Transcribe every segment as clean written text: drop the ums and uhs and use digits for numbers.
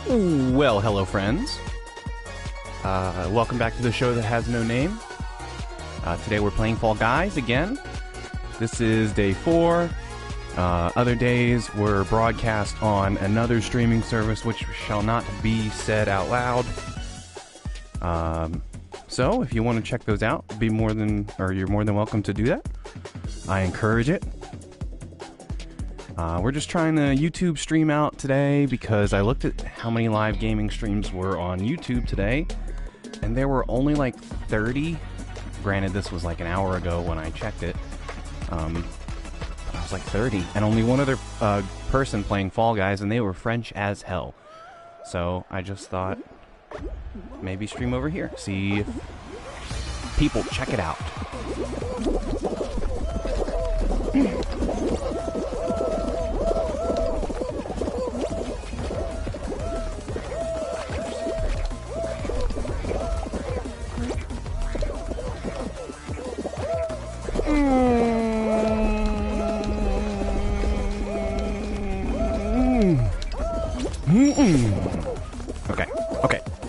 Well, hello, friends. Welcome back to the show that has no name. Today we're playing Fall Guys again. This is day 4. Other days were broadcast on another streaming service which shall not be said out loud. So if you want to check those out, you're more than welcome to do that. I encourage it. We're just trying to YouTube stream out today because I looked at how many live gaming streams were on YouTube today, and there were only like 30. Granted, this was like an hour ago when I checked it. But I was like 30, and only one other person playing Fall Guys, and they were French as hell. So I just thought maybe stream over here, see if people check it out.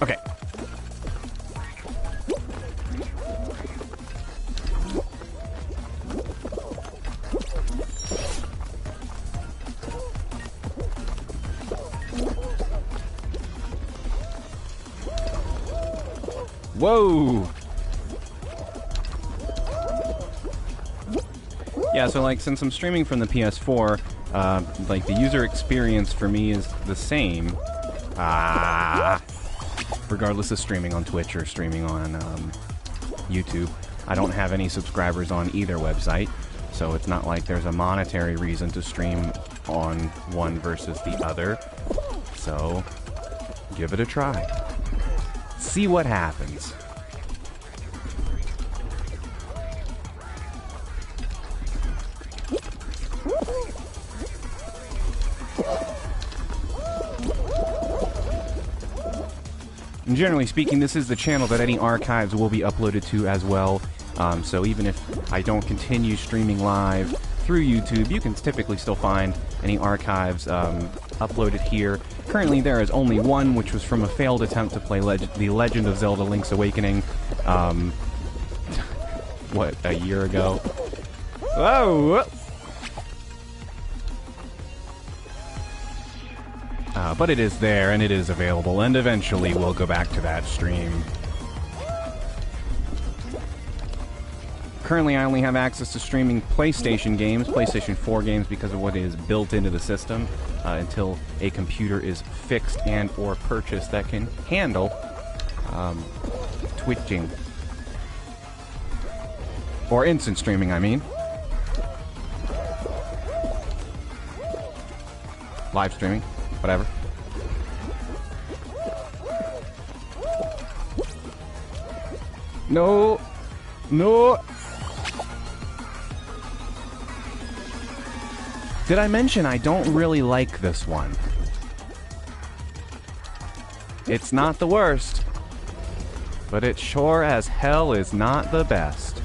Okay. Whoa! Yeah, so like since I'm streaming from the PS4, like the user experience for me is the same. Regardless of streaming on Twitch or streaming on YouTube. I don't have any subscribers on either website, so it's not like there's a monetary reason to stream on one versus the other. So, give it a try. See what happens. And generally speaking, this is the channel that any archives will be uploaded to as well. So even if I don't continue streaming live through YouTube, you can typically still find any archives uploaded here. Currently there is only one, which was from a failed attempt to play The Legend of Zelda Link's Awakening, what, a year ago? Whoa! But it is there, and it is available, and eventually we'll go back to that stream. Currently, I only have access to streaming PlayStation games, PlayStation 4 games, because of what is built into the system, until a computer is fixed and or purchased that can handle twitching. Or instant streaming, I mean. Live streaming, whatever. No! No! Did I mention I don't really like this one? It's not the worst, but it sure as hell is not the best.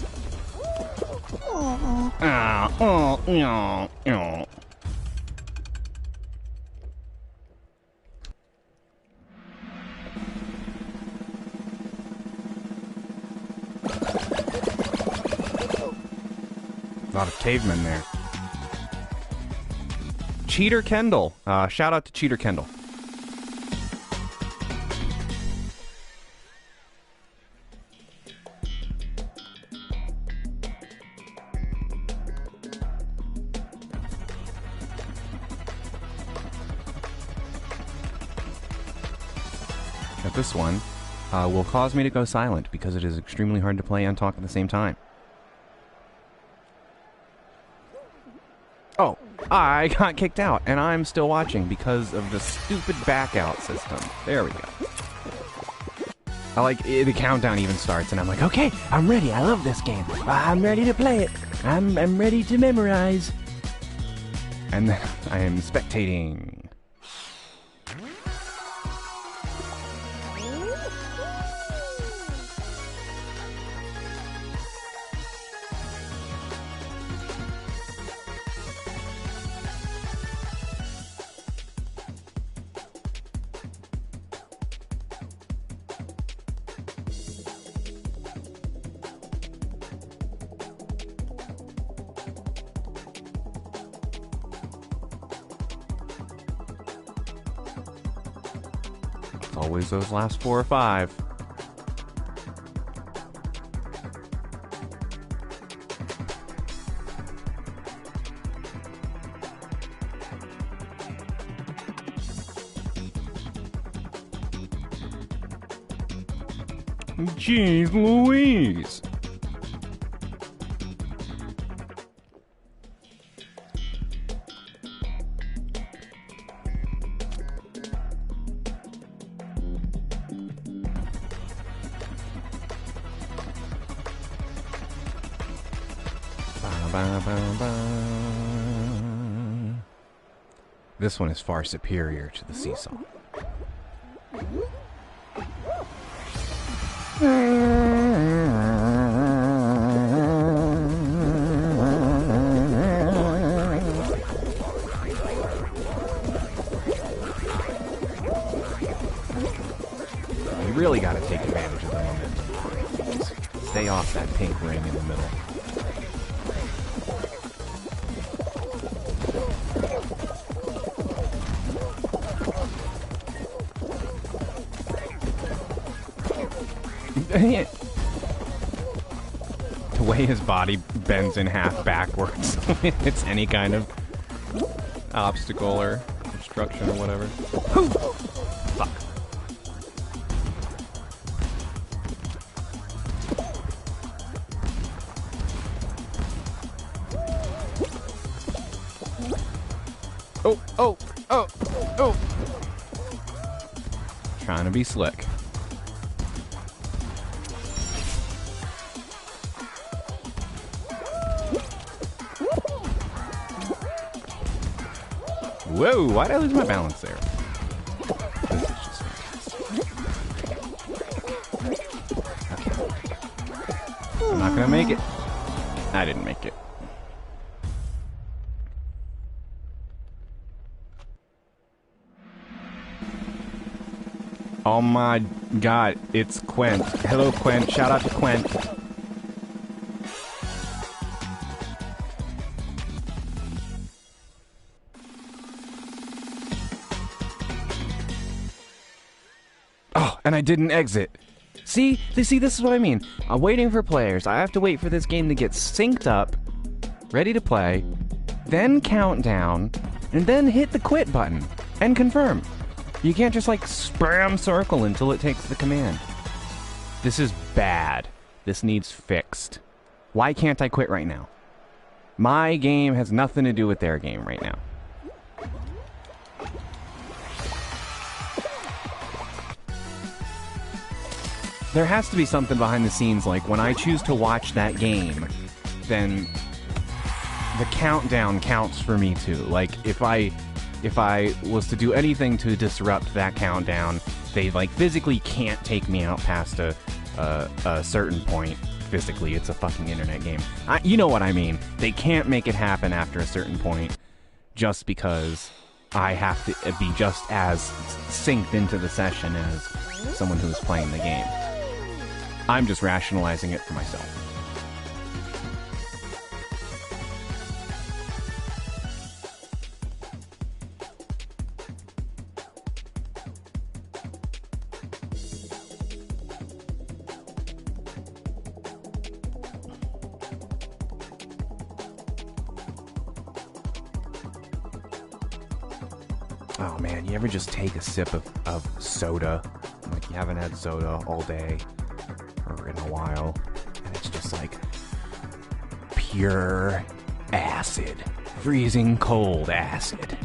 A lot of cavemen there. Cheater Kendall. Shout out to Cheater Kendall. But this one will cause me to go silent because it is extremely hard to play and talk at the same time. Oh, I got kicked out, and I'm still watching because of the stupid backout system. There we go. I like, the countdown even starts, and I'm like, okay, I'm ready. I love this game. I'm ready to play it. I'm ready to memorize. And then I am spectating. always those last 4 or 5. Jeez Louise! This one is far superior to the seesaw. You really got to take advantage of the momentum. Just stay off that pink ring in the middle. The way his body bends in half backwards when it's any kind of obstacle or obstruction or whatever. Fuck. Oh, oh, oh, oh. Trying to be slick. Whoa, why did I lose my balance there? This is just fantastic. Okay. I'm not gonna make it. I didn't make it. Oh my god, it's Quent. Hello, Quent. Shout out to Quent. Oh, and I didn't exit. See, this is what I mean. I'm waiting for players. I have to wait for this game to get synced up, ready to play, then count down, and then hit the quit button and confirm. You can't just like spam circle until it takes the command. This is bad. This needs fixed. Why can't I quit right now? My game has nothing to do with their game right now. There has to be something behind the scenes, like when I choose to watch that game, then the countdown counts for me too. Like if I was to do anything to disrupt that countdown, they like physically can't take me out past a certain point. Physically, it's a fucking internet game. You know what I mean. They can't make it happen after a certain point just because I have to be just as synced into the session as someone who's playing the game. I'm just rationalizing it for myself. Oh man, you ever just take a sip of soda? Like you haven't had soda all day or in a while, and it's just like pure acid. Freezing cold acid.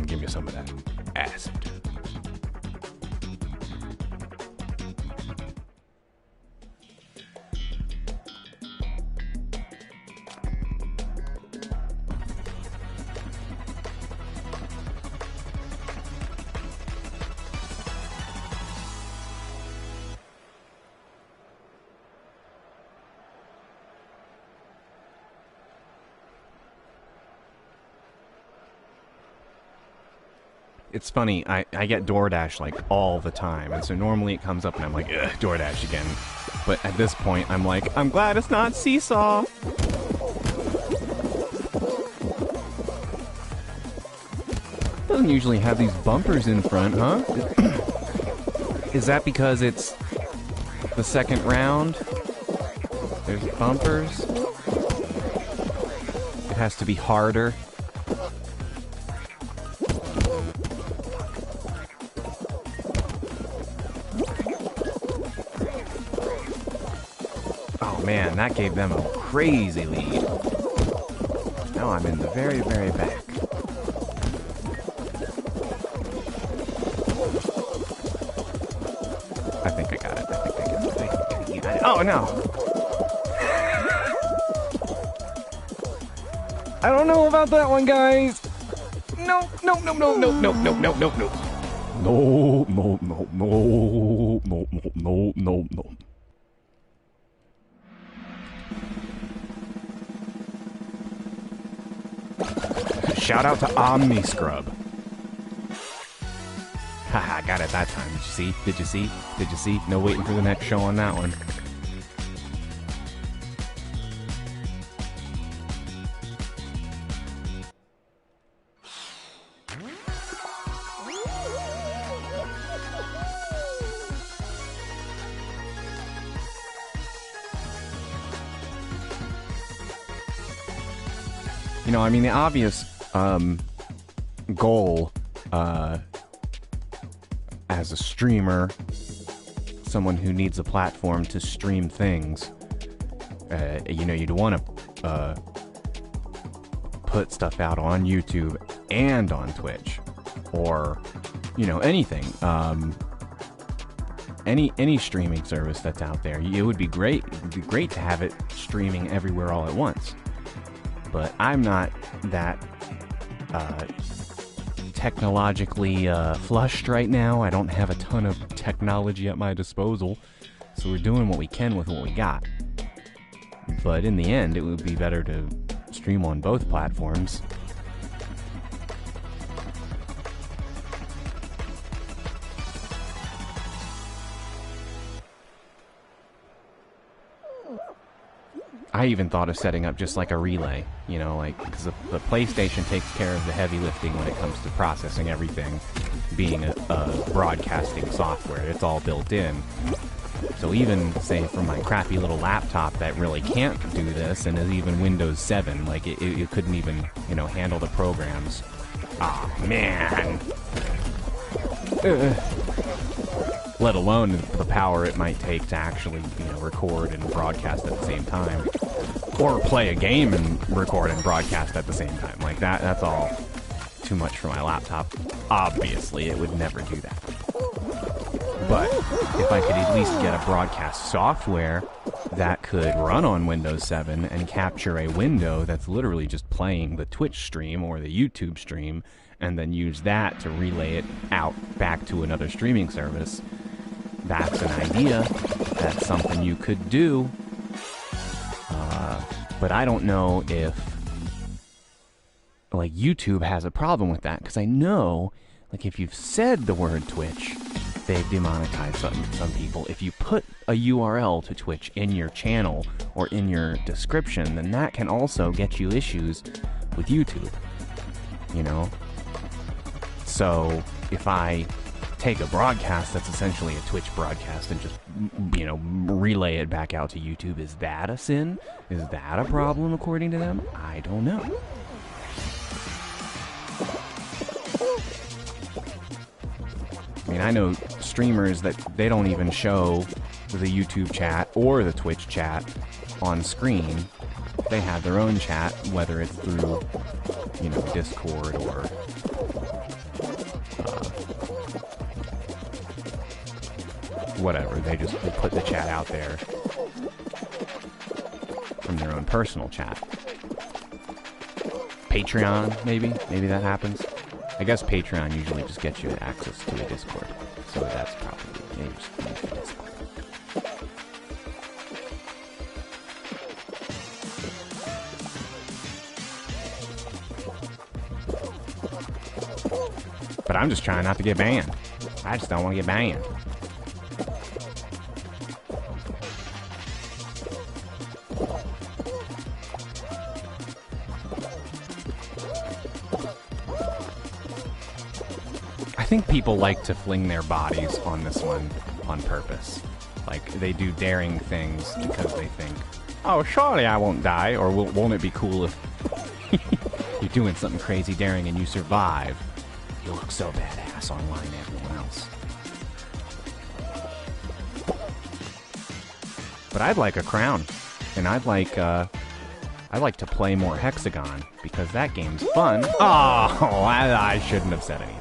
Give me some of that acid. It's funny, I get DoorDash like all the time, and so normally it comes up and I'm like, ugh, DoorDash again. But at this point, I'm like, I'm glad it's not Seesaw. Doesn't usually have these bumpers in front, huh? Is that because it's the second round? There's bumpers. It has to be harder. Oh man, that gave them a crazy lead. Now I'm in the very, very back. I think I got it. I think I got it. Oh no! I don't know about that one, guys. No, no, no, no, no, no, no, no, no, no. No, no, no, no, no, no, no, no. Shout out to Omni Scrub. Haha, got it that time. Did you see? Did you see? Did you see? No waiting for the next show on that one. You know, I mean, the obvious goal as a streamer, someone who needs a platform to stream things, you know, you'd want to put stuff out on YouTube and on Twitch, or, you know, anything. Any streaming service that's out there. It would be great. It would be great to have it streaming everywhere all at once. But I'm not that technologically flushed right now. I don't have a ton of technology at my disposal, so we're doing what we can with what we got. But in the end, it would be better to stream on both platforms. I even thought of setting up just like a relay, you know, like, because the PlayStation takes care of the heavy lifting when it comes to processing everything, being a broadcasting software. It's all built in. So even, say, for my crappy little laptop that really can't do this, and is even Windows 7, like, it couldn't even, you know, handle the programs. Aw, man! Let alone the power it might take to actually, you know, record and broadcast at the same time. Or play a game and record and broadcast at the same time. Like, that's all too much for my laptop. Obviously, it would never do that. But if I could at least get a broadcast software that could run on Windows 7 and capture a window that's literally just playing the Twitch stream or the YouTube stream, and then use that to relay it out back to another streaming service, that's an idea. That's something you could do. But I don't know if, like, YouTube has a problem with that, because I know, like, if you've said the word Twitch, they've demonetized some people. If you put a URL to Twitch in your channel or in your description, then that can also get you issues with YouTube, you know? So if I take a broadcast that's essentially a Twitch broadcast and just, you know, relay it back out to YouTube, is that a sin? Is that a problem according to them? I don't know. I mean, I know streamers that they don't even show the YouTube chat or the Twitch chat on screen. They have their own chat, whether it's through, you know, Discord or whatever. They put the chat out there from their own personal chat. Patreon, maybe that happens. I guess Patreon usually just gets you access to a Discord, so that's probably maybe just Discord. But I'm just trying not to get banned. I just don't want to get banned. think people like to fling their bodies on this one on purpose. Like, they do daring things because they think, oh, surely I won't die, or won't it be cool if you're doing something crazy daring and you survive? You look so badass online to everyone else. But I'd like a crown, and I'd like to play more Hexagon, because that game's fun. Oh, I shouldn't have said anything.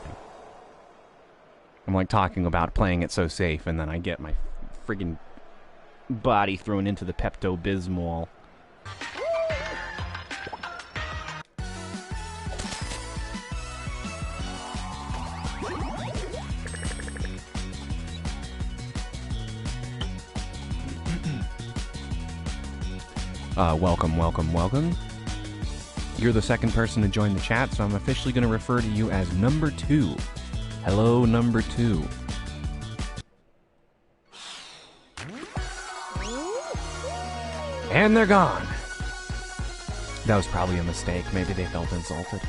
I'm like talking about playing it so safe, and then I get my friggin' body thrown into the Pepto-Bismol. Welcome. You're the second person to join the chat, so I'm officially going to refer to you as number 2. Hello, number 2. And they're gone. That was probably a mistake. Maybe they felt insulted.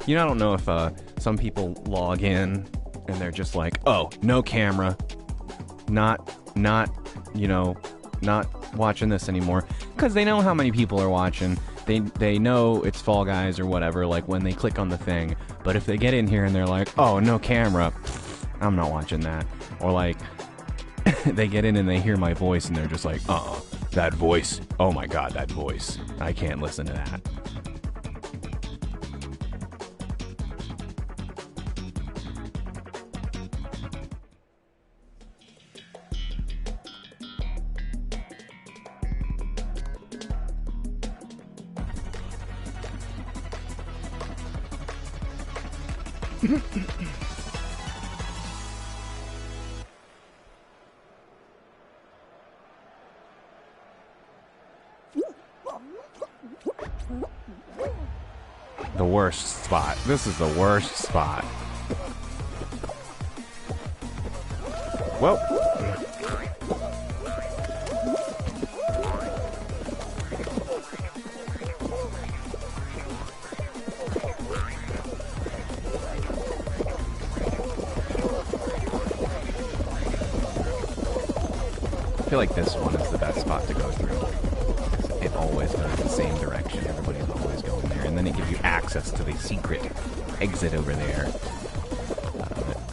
You know, I don't know if some people log in and they're just like, oh, no camera, not watching this anymore, because they know how many people are watching. They know it's Fall Guys or whatever, like when they click on the thing. But if they get in here and they're like, oh, no camera, I'm not watching that. Or like, they get in and they hear my voice and they're just like, that voice, oh my god, that voice, I can't listen to that. The worst spot. This is the worst spot. Well. I feel like this one is the best spot to go through. It always goes the same direction. Everybody's always going there. And then it gives you access to the secret exit over there.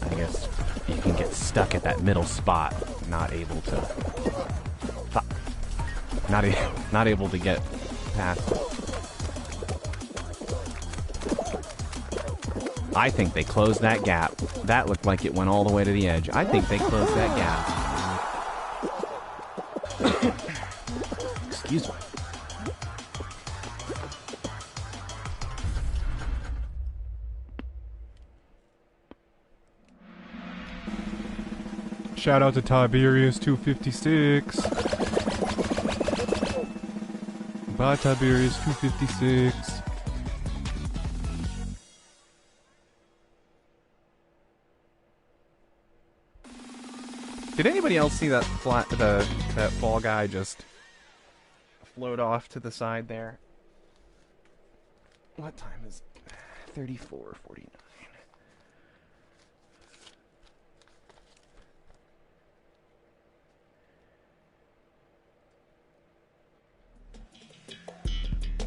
I guess you can get stuck at that middle spot, not able to... Not able to get past it. I think they closed that gap. That looked like it went all the way to the edge. I think they closed that gap. Excuse me. Shout out to Tiberius 256. Bye, Tiberius 256. Did anybody else see that that Fall Guy just float off to the side there? What time is it? 34:49.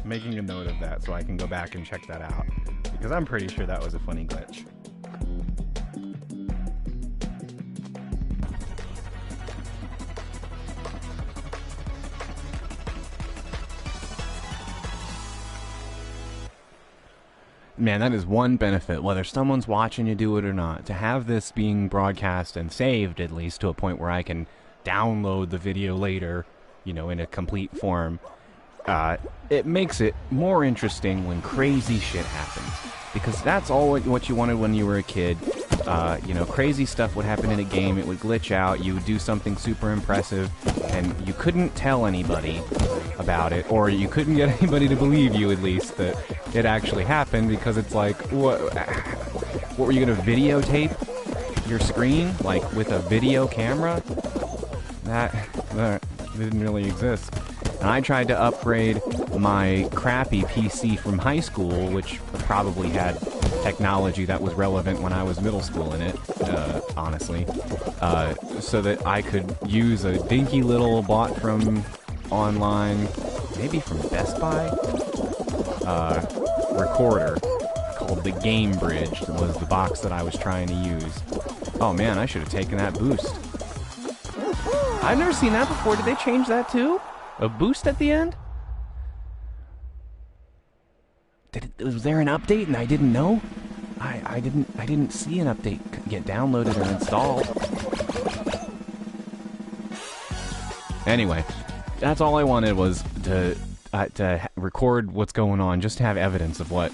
Making a note of that so I can go back and check that out, because I'm pretty sure that was a funny glitch. Man, that is one benefit, whether someone's watching you do it or not, to have this being broadcast and saved at least to a point where I can download the video later, you know, in a complete form. It makes it more interesting when crazy shit happens, because that's all what you wanted when you were a kid. You know, crazy stuff would happen in a game, it would glitch out, you would do something super impressive, and you couldn't tell anybody about it, or you couldn't get anybody to believe you, at least, that it actually happened, because it's like, what were you going to videotape your screen, like with a video camera, that didn't really exist. And I tried to upgrade my crappy PC from high school, which probably had technology that was relevant when I was middle school in it, honestly, so that I could use a dinky little bought from online, maybe from Best Buy, recorder called the Game Bridge. Was the box that I was trying to use. Oh man, I should have taken that boost. I've never seen that before. Did they change that too? A boost at the end? Was there an update and I didn't know? I didn't see an update get downloaded or installed. Anyway, that's all I wanted, was to record what's going on, just to have evidence of what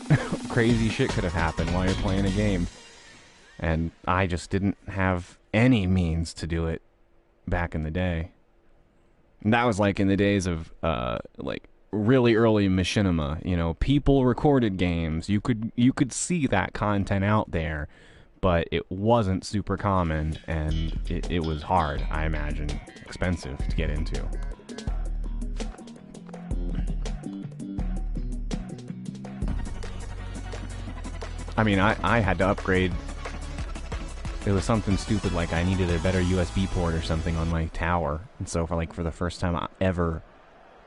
crazy shit could have happened while you're playing a game. And I just didn't have any means to do it back in the day. And that was like in the days of like really early machinima. You know, people recorded games. You could see that content out there, but it wasn't super common, and it was hard, I imagine, expensive to get into. I mean, I had to upgrade. It was something stupid, like I needed a better USB port or something on my tower. And so for the first time ever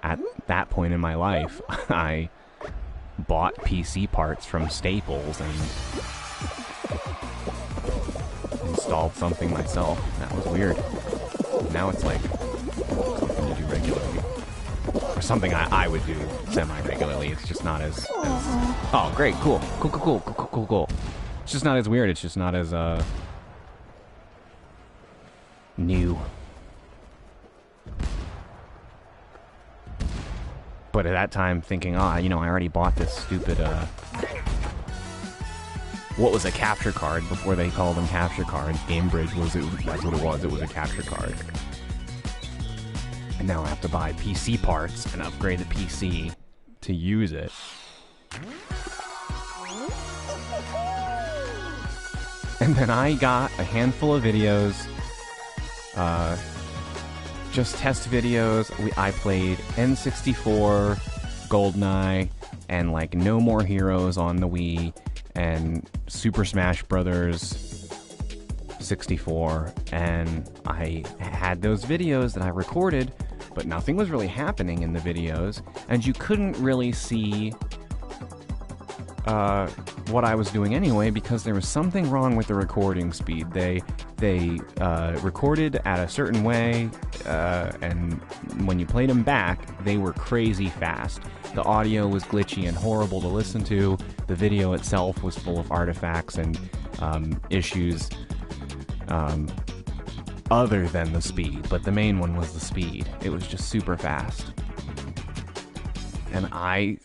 at that point in my life, I bought PC parts from Staples and installed something myself. That was weird. Now it's like something to do regularly. Or something I would do semi-regularly. It's just not as... Oh, great, cool. Cool. It's just not as weird. It's just not as, new. But at that time, thinking, I already bought this stupid, what was a capture card before they called them capture cards? Game Bridge that's what it was. It was a capture card. And now I have to buy PC parts and upgrade the PC to use it. And then I got a handful of videos, just test videos. I played N64, GoldenEye, and like No More Heroes on the Wii, and Super Smash Brothers 64, and I had those videos that I recorded, but nothing was really happening in the videos, and you couldn't really see what I was doing anyway, because there was something wrong with the recording speed. They recorded at a certain way, and when you played them back, they were crazy fast. The audio was glitchy and horrible to listen to. The video itself was full of artifacts and issues other than the speed, but the main one was the speed. It was just super fast. And I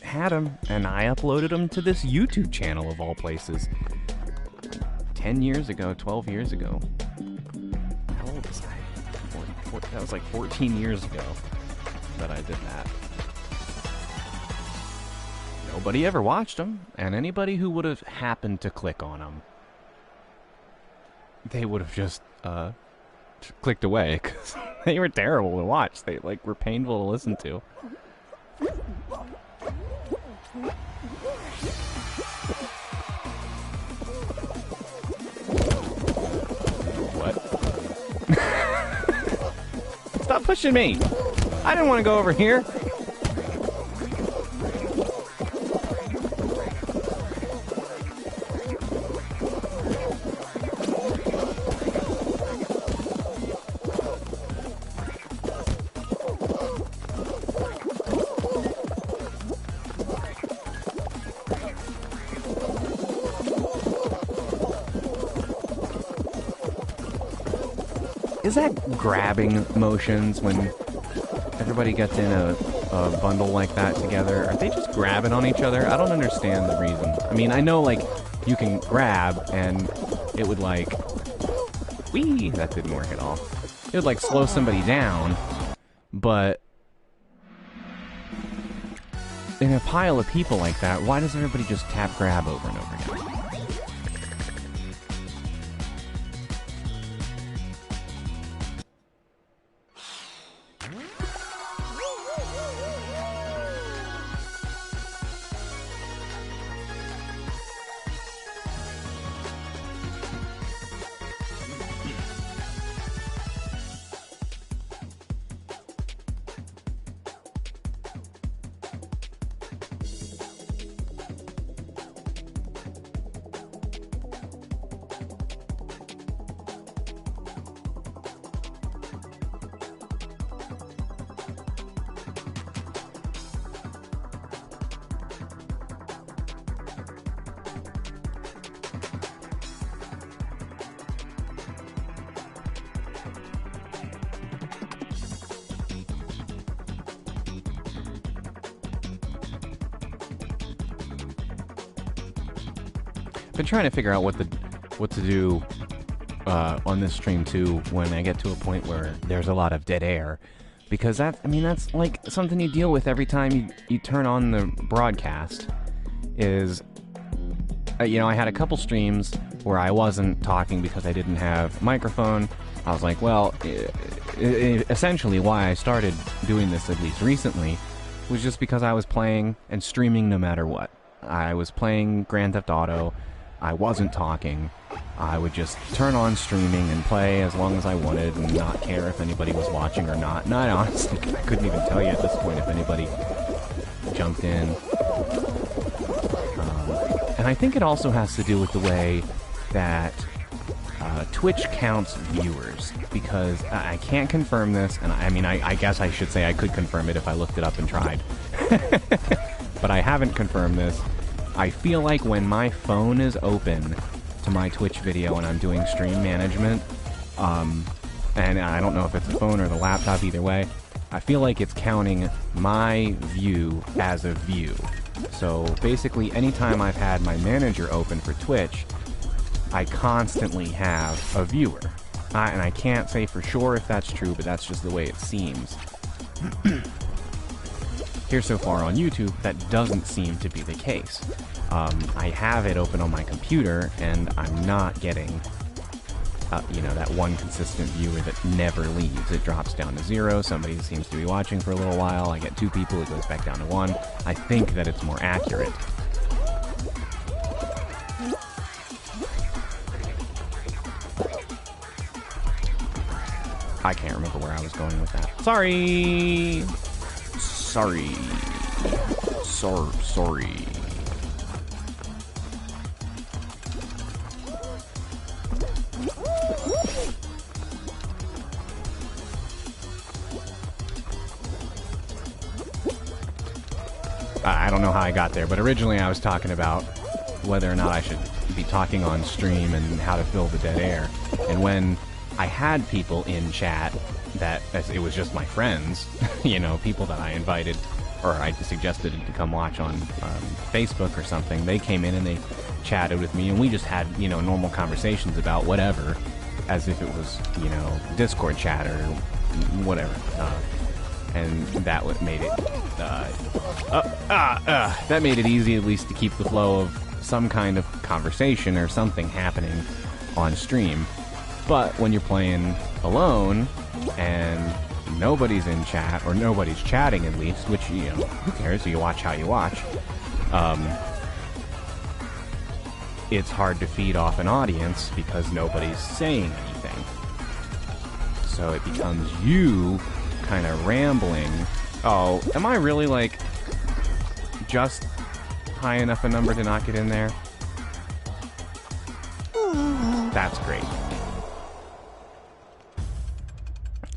had them, and I uploaded them to this YouTube channel of all places. 10 years ago, 12 years ago. How old was I? That was like 14 years ago that I did that. Nobody ever watched them, and anybody who would have happened to click on them, they would have just clicked away, because they were terrible to watch. They were painful to listen to. What? Stop pushing me! I didn't want to go over here. Is that grabbing motions when everybody gets in a bundle like that together? Are they just grabbing on each other? I don't understand the reason. I mean, I know, you can grab, and it would, whee! That didn't work at all. It would, slow somebody down, but in a pile of people like that, why does everybody just tap grab over and over again? been trying to figure out what to do on this stream too when I get to a point where there's a lot of dead air, because that's like something you deal with every time you turn on the broadcast. Is I had a couple streams where I wasn't talking because I didn't have a microphone. I was like, well, essentially why I started doing this, at least recently, was just because I was playing and streaming no matter what. I was playing Grand Theft Auto. I wasn't talking. I would just turn on streaming and play as long as I wanted and not care if anybody was watching or not. And I honestly couldn't even tell you at this point if anybody jumped in. And I think it also has to do with the way that Twitch counts viewers, because I can't confirm this, and I guess I should say I could confirm it if I looked it up and tried. But I haven't confirmed this. I feel like when my phone is open to my Twitch video and I'm doing stream management, and I don't know if it's the phone or the laptop, either way, I feel like it's counting my view as a view. So basically, anytime I've had my manager open for Twitch, I constantly have a viewer. And I can't say for sure if that's true, but that's just the way it seems. Here so far on YouTube, that doesn't seem to be the case. I have it open on my computer, and I'm not getting, that one consistent viewer that never leaves. It drops down to 0. Somebody seems to be watching for a little while. I get 2 people. It goes back down to 1. I think that it's more accurate. I can't remember where I was going with that. Sorry. I don't know how I got there, but originally I was talking about whether or not I should be talking on stream and how to fill the dead air. And when I had people in chat that, as it was just my friends, people that I invited or I suggested to come watch on Facebook or something, they came in and they chatted with me, and we just had, normal conversations about whatever, as if it was, Discord chat or whatever. And that made it, that made it easy, at least, to keep the flow of some kind of conversation or something happening on stream. But when you're playing alone and nobody's in chat, or nobody's chatting at least, which, who cares? You watch how you watch. It's hard to feed off an audience because nobody's saying anything. So it becomes you kind of rambling. Oh, am I really, just high enough a number to not get in there? That's great.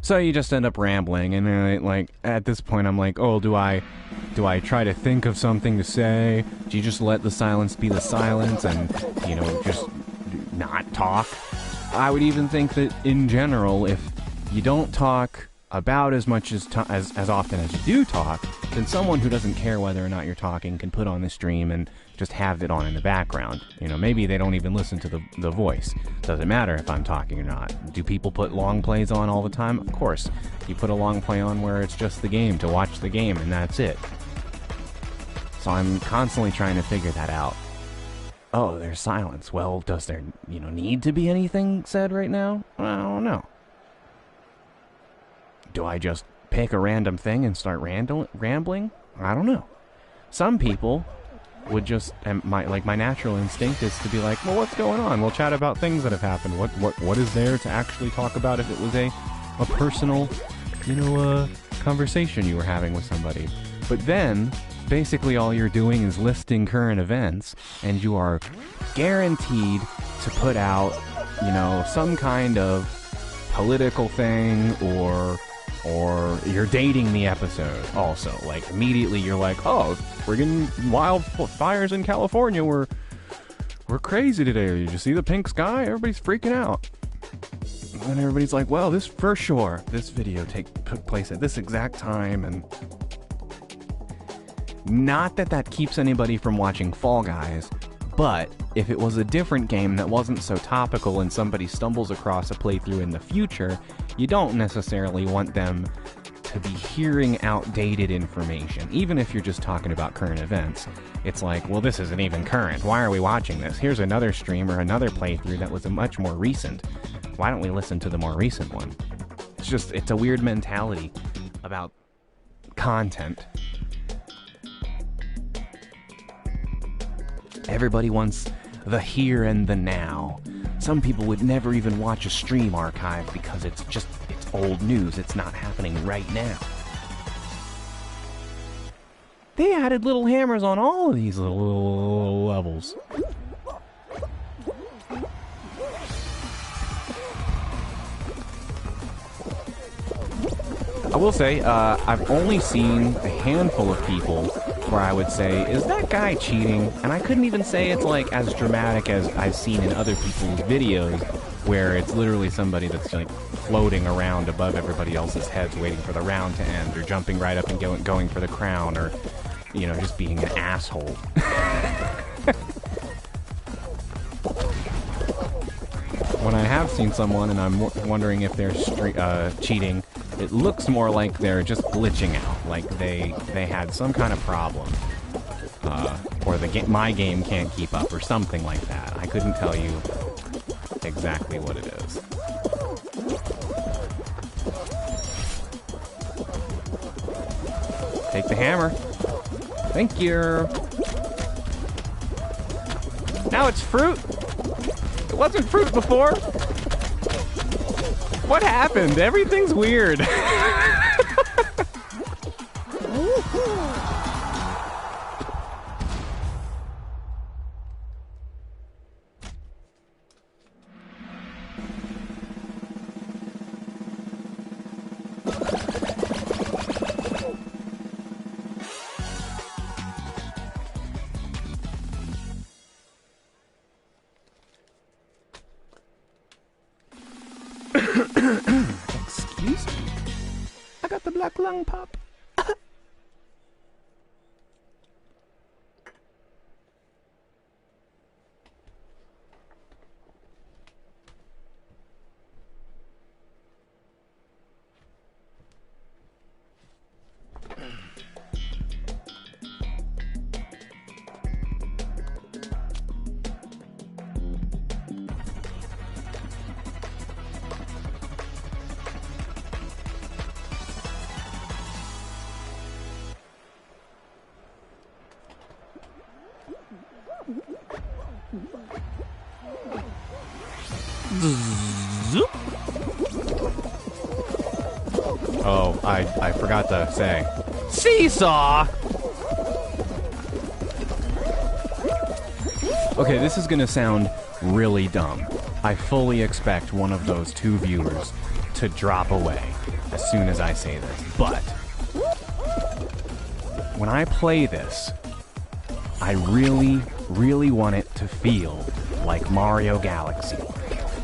So you just end up rambling, and at this point I'm like, oh, do I try to think of something to say? Do you just let the silence be the silence and, just not talk? I would even think that in general, if you don't talk about as much as often as you do talk, then someone who doesn't care whether or not you're talking can put on the stream and just have it on in the background. Maybe they don't even listen to the voice. Doesn't matter if I'm talking or not. Do people put long plays on all the time? Of course. You put a long play on where it's just the game, to watch the game, and that's it. So I'm constantly trying to figure that out. Oh, there's silence. Well, does there, need to be anything said right now? I don't know. Do I just pick a random thing and start rambling? I don't know. Some people would just, my natural instinct is to be like, well, what's going on? We'll chat about things that have happened. What is there to actually talk about if it was a personal, conversation you were having with somebody? But then, basically all you're doing is listing current events, and you are guaranteed to put out, some kind of political thing, or you're dating the episode also. Immediately you're like, oh, friggin' wildfires in California were crazy today. Did you see the pink sky? Everybody's freaking out. And everybody's like, well, this for sure, this video took place at this exact time. And not that keeps anybody from watching Fall Guys, But if it was a different game that wasn't so topical and somebody stumbles across a playthrough in the future, you don't necessarily want them to be hearing outdated information. Even if you're just talking about current events, it's like, well, this isn't even current. Why are we watching this? Here's another stream or another playthrough that was a much more recent. Why don't we listen to the more recent one? It's a weird mentality about content. Everybody wants the here and the now. Some people would never even watch a stream archive because it's old news. It's not happening right now. They added little hammers on all of these little levels. I will say, I've only seen a handful of people where I would say, is that guy cheating? And I couldn't even say it's like as dramatic as I've seen in other people's videos, where it's literally somebody that's like floating around above everybody else's heads waiting for the round to end, or jumping right up and going for the crown, or, you know, just being an asshole. When I have seen someone and I'm wondering if they're cheating, it looks more like they're just glitching out, like they had some kind of problem, or my game can't keep up, or something like that. I couldn't tell you exactly what it is. Take the hammer. Thank you. Now it's fruit. It wasn't fruit before. What happened? Everything's weird. Excuse me. I got the black lung pop. Oh, I forgot to say. Seesaw! Okay, this is gonna sound really dumb. I fully expect one of those two viewers to drop away as soon as I say this. But when I play this, I really, really want it to feel like Mario Galaxy.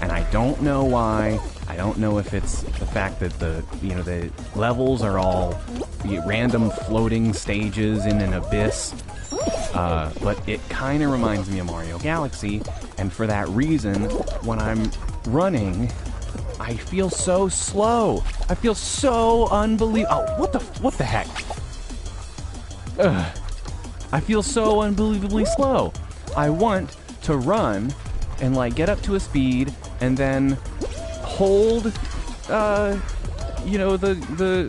And I don't know why. I don't know if it's the fact that the levels are all random floating stages in an abyss, but it kind of reminds me of Mario Galaxy, and for that reason, when I'm running, I feel so slow. I feel so unbelievable. Oh, what the heck? Ugh. I feel so unbelievably slow. I want to run and like get up to a speed and then hold, the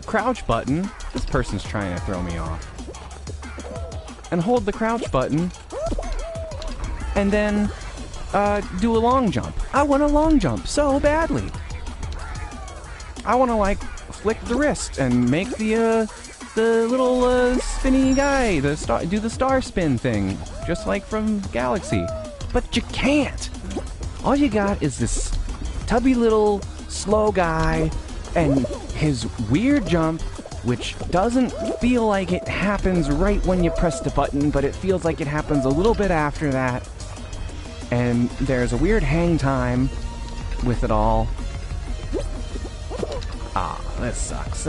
crouch button. This person's trying to throw me off. And hold the crouch button and then do a long jump. I want a long jump so badly. I want to like flick the wrist and make the little spinny guy, do the star spin thing, just like from Galaxy. But you can't. All you got is this tubby little slow guy and his weird jump, which doesn't feel like it happens right when you press the button, but it feels like it happens a little bit after that. And there's a weird hang time with it all. Ah, this sucks.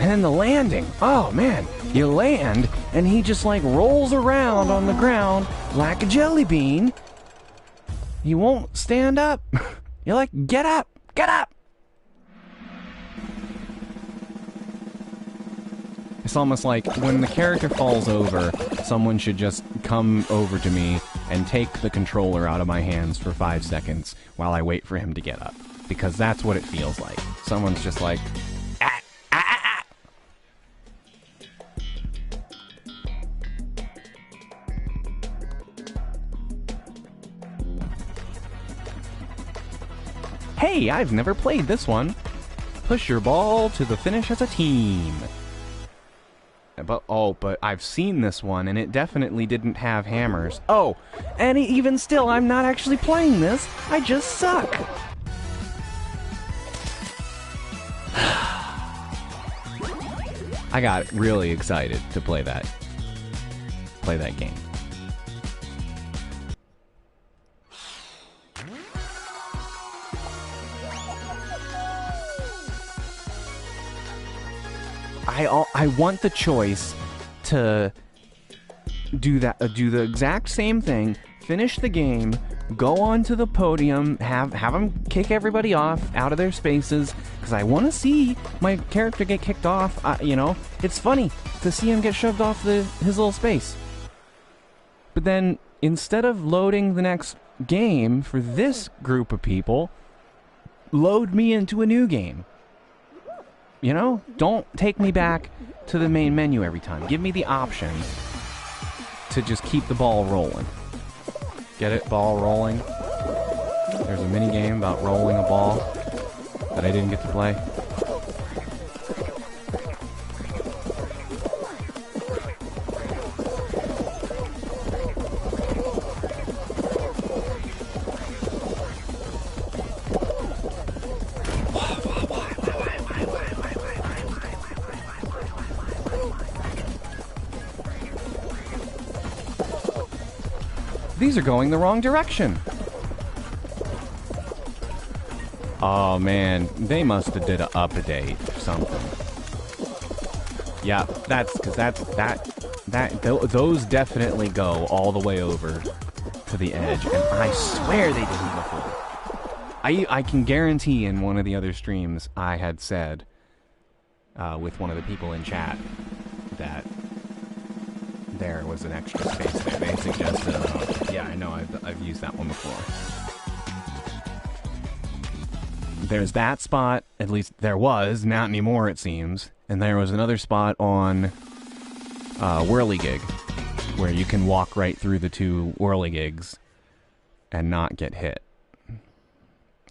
And then the landing. Oh, man. You land, and he just, like, rolls around on the ground like a jelly bean. He won't stand up. You're like, get up! Get up! It's almost like when the character falls over, someone should just come over to me and take the controller out of my hands for 5 seconds while I wait for him to get up. Because that's what it feels like. Someone's just like, ah, ah, ah, ah. Hey, I've never played this one. Push your ball to the finish as a team. But I've seen this one, and it definitely didn't have hammers. Oh, and even still, I'm not actually playing this. I just suck. I got really excited to play that game. I want the choice to do the exact same thing, finish the game, go onto the podium, have them kick everybody off out of their spaces, because I want to see my character get kicked off. You know, it's funny to see him get shoved off his little space. But then, instead of loading the next game for this group of people, load me into a new game. You know? Don't take me back to the main menu every time. Give me the option to just keep the ball rolling. Get it? Ball rolling. There's a mini game about rolling a ball that I didn't get to play. These are going the wrong direction. Oh man, they must have did an update or something. Yeah, that's because those definitely go all the way over to the edge, and I swear they didn't before. I can guarantee in one of the other streams I had said with one of the people in chat that there was an extra space there. They suggested, yeah, I know, I've used that one before. There's that spot, at least there was, not anymore it seems, and there was another spot on Whirligig, where you can walk right through the two Whirligigs and not get hit.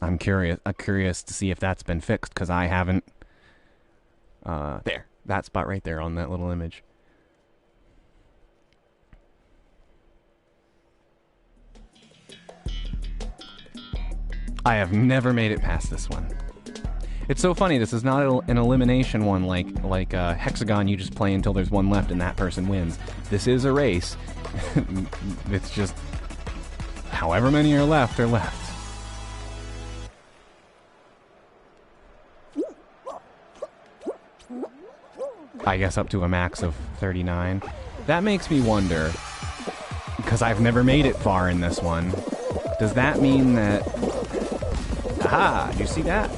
I'm curious to see if that's been fixed, because I haven't... there, that spot right there on that little image. I have never made it past this one. It's so funny, this is not an elimination one like Hexagon, you just play until there's one left and that person wins. This is a race. It's just however many are left are left. I guess up to a max of 39. That makes me wonder, because I've never made it far in this one, does that mean that... Aha! Did you see that?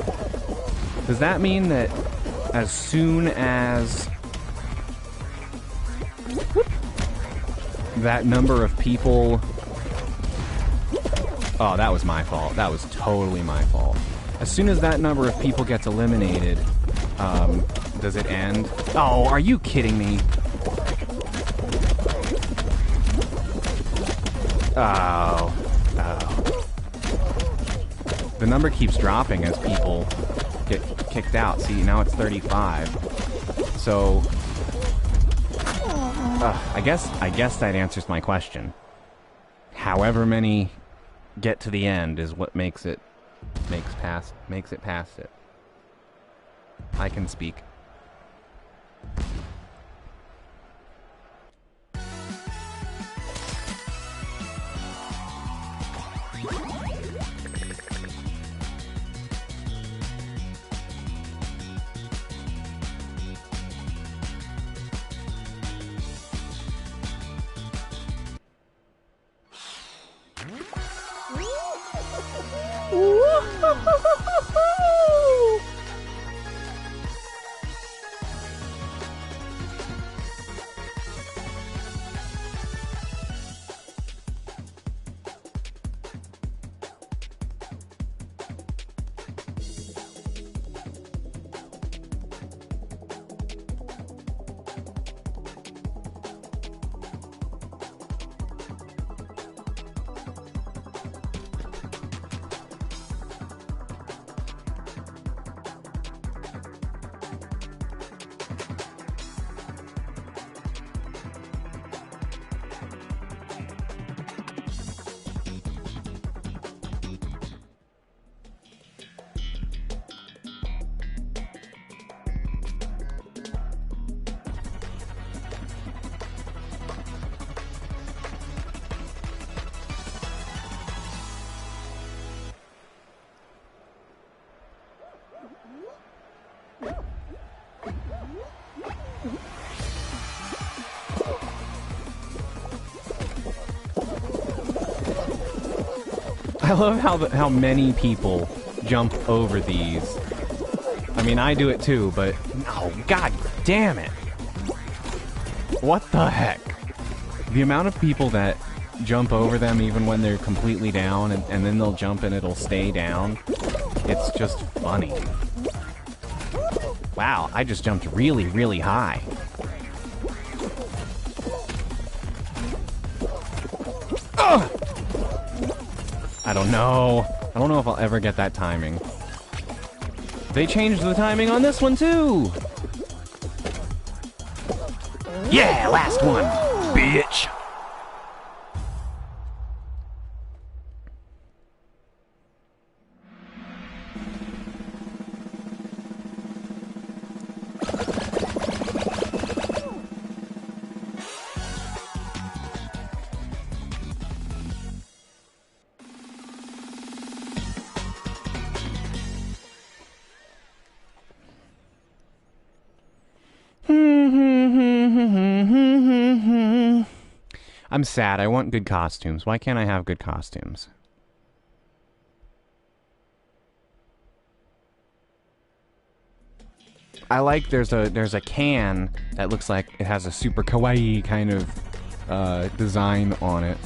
Does that mean that as soon as that number of people... Oh, that was my fault. That was totally my fault. As soon as that number of people gets eliminated, does it end? Oh, are you kidding me? Oh. Oh. The number keeps dropping as people get kicked out. See, now it's 35. So, I guess that answers my question. However many get to the end is what makes it past it. I can speak. I love how many people jump over these. I mean, I do it too, but oh, god damn it! What the heck? The amount of people that jump over them even when they're completely down, and then they'll jump and it'll stay down. It's just funny. Wow, I just jumped really, really high. Ugh! I don't know. I don't know if I'll ever get that timing. They changed the timing on this one too! Yeah, last one, bitch! I'm sad. I want good costumes. Why can't I have good costumes? I like there's a can that looks like it has a super kawaii kind of design on it.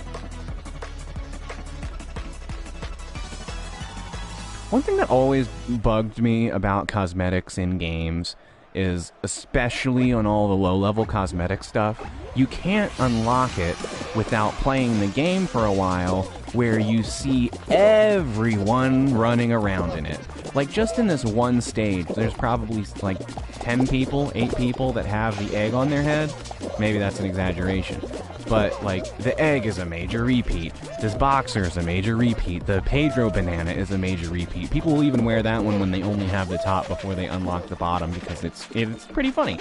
One thing that always bugged me about cosmetics in games is, especially on all the low-level cosmetic stuff, you can't unlock it without playing the game for a while where you see everyone running around in it. Like, just in this one stage, there's probably, like, 10 people, 8 people that have the egg on their head. Maybe that's an exaggeration. But, like, the egg is a major repeat. This boxer is a major repeat. The Pedro banana is a major repeat. People will even wear that one when they only have the top before they unlock the bottom because it's pretty funny.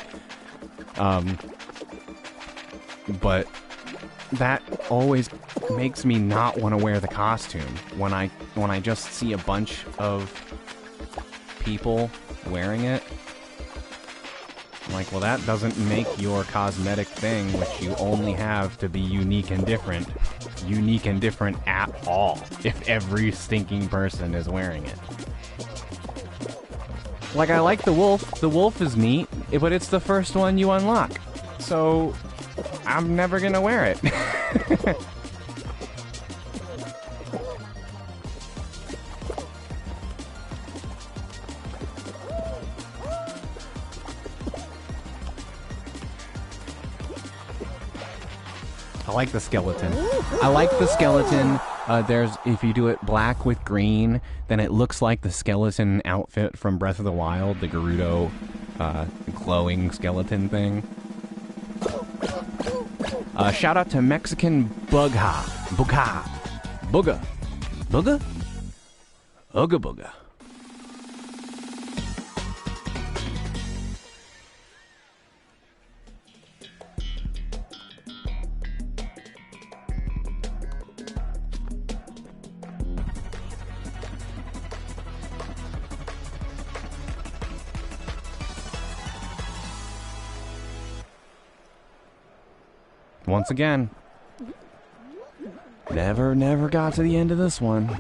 But that always makes me not want to wear the costume when I just see a bunch of people wearing it. I'm like, well, that doesn't make your cosmetic thing, which you only have to be unique and different at all, if every stinking person is wearing it. Like, I like the wolf. The wolf is neat, but it's the first one you unlock. So, I'm never gonna wear it. I like the skeleton. I like the skeleton. If you do it black with green, then it looks like the skeleton outfit from Breath of the Wild, the Gerudo glowing skeleton thing. Shout out to Mexican Bugha. Booga. Booga? Ooga booga. Once again, never got to the end of this one.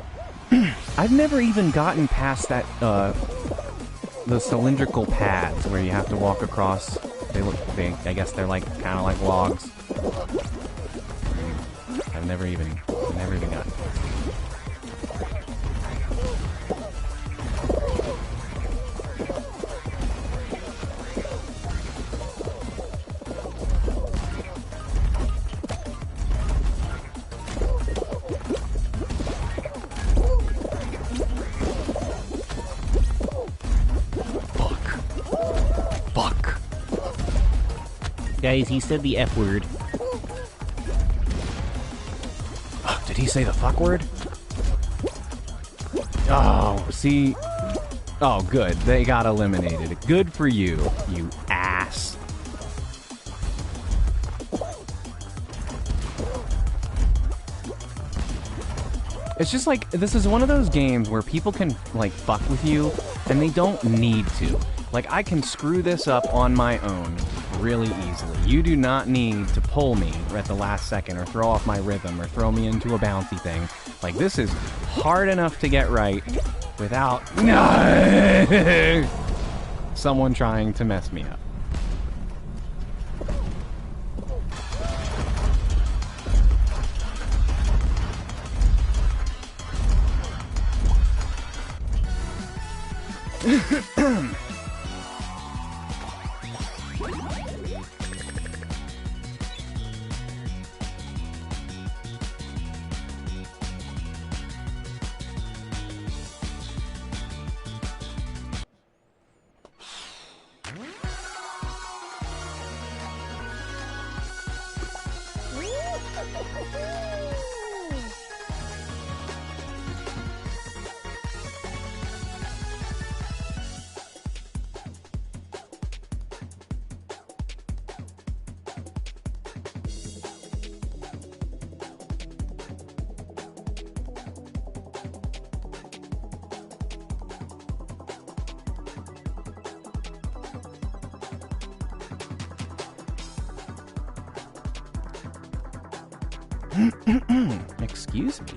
I've never even gotten past that, the cylindrical paths where you have to walk across. I guess they're like, kind of like logs. I've never even gotten past it. Fuck. Guys, he said the F word. Did he say the fuck word? Oh, see. Oh, good. They got eliminated. Good for you, you ass. It's just like, this is one of those games where people can, like, fuck with you, and they don't need to. Like, I can screw this up on my own really easily. You do not need to pull me at the last second, or throw off my rhythm, or throw me into a bouncy thing. Like, this is hard enough to get right without someone trying to mess me up. Excuse me.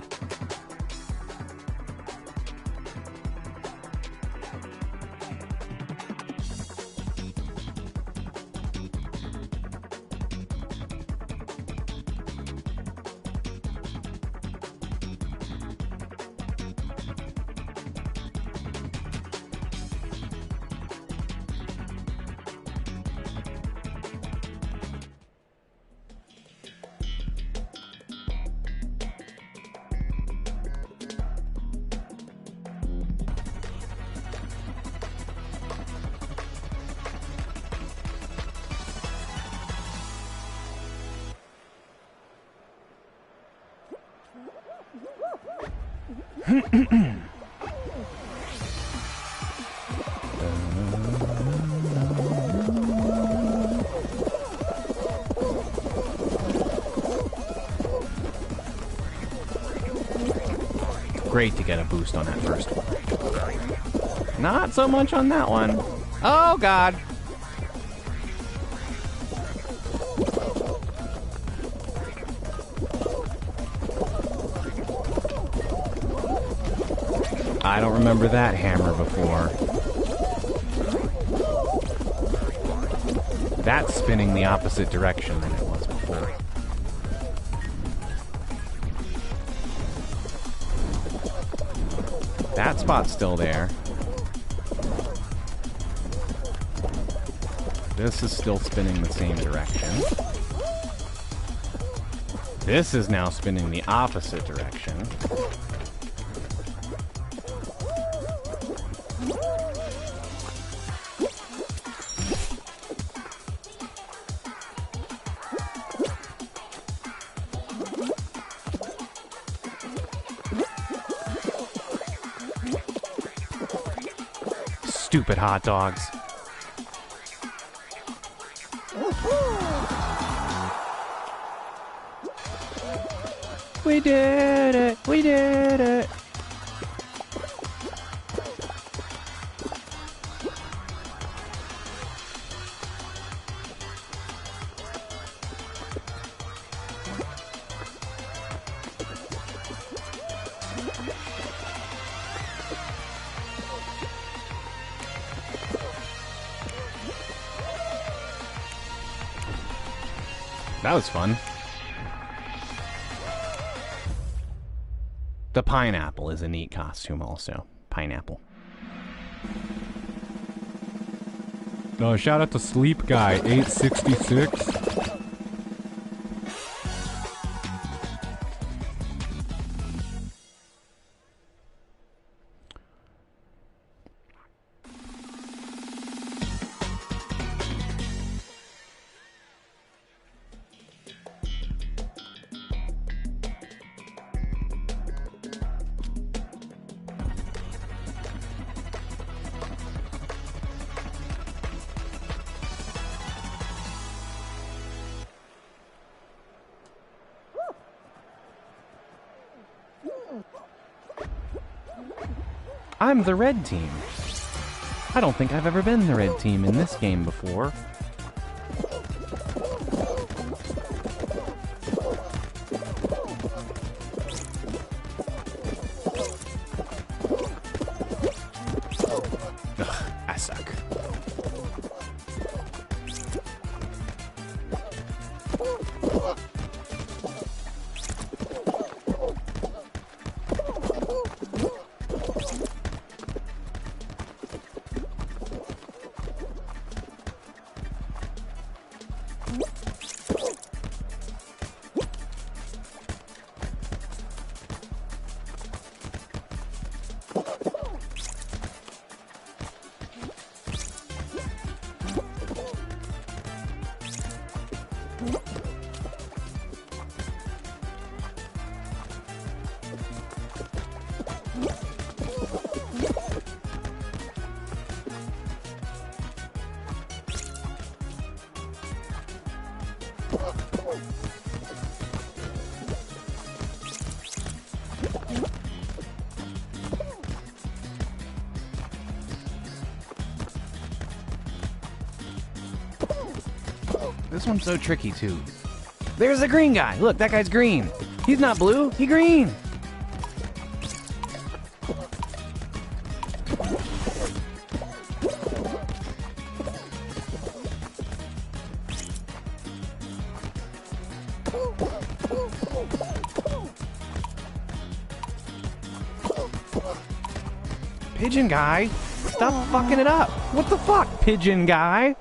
Great to get a boost on that first one. Not so much on that one. Oh, God. I don't remember that hammer before. That's spinning the opposite direction than it was before. That spot's still there. This is still spinning the same direction. This is now spinning the opposite direction. Stupid hot dogs. We did it! We did it! That was fun. The pineapple is a neat costume also. Pineapple. No, shout out to Sleep Guy 866. I'm the red team. I don't think I've ever been the red team in this game before. Ugh, I suck. This one's so tricky, too. There's the green guy. Look, that guy's green. He's not blue. He's green. Pigeon guy? Stop fucking it up. What the fuck, pigeon guy?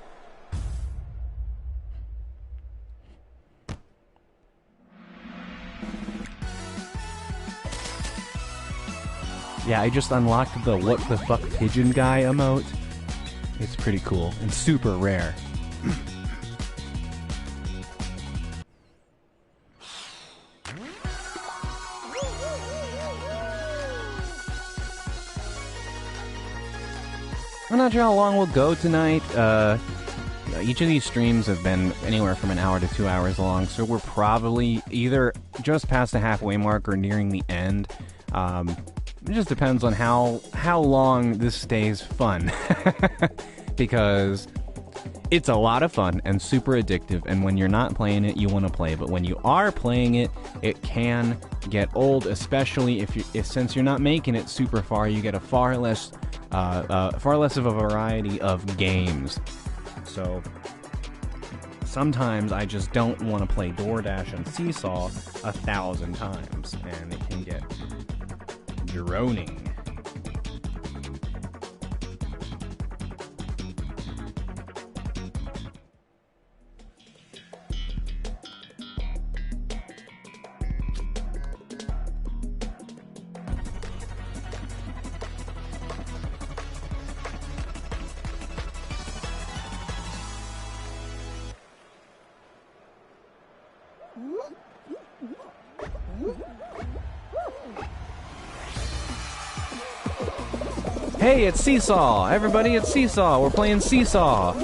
Yeah, I just unlocked the what the fuck pigeon guy emote. It's pretty cool and super rare. I'm not sure how long we'll go tonight. Each of these streams have been anywhere from an hour to 2 hours long, so we're probably either just past the halfway mark or nearing the end. It just depends on how long this stays fun. Because it's a lot of fun and super addictive, and when you're not playing it, you want to play. But when you are playing it, it can get old, especially if since you're not making it super far, you get a far less of a variety of games. So sometimes I just don't want to play DoorDash and Seesaw 1,000 times, and it can get droning. Hey, it's Seesaw! Everybody, it's Seesaw! We're playing Seesaw!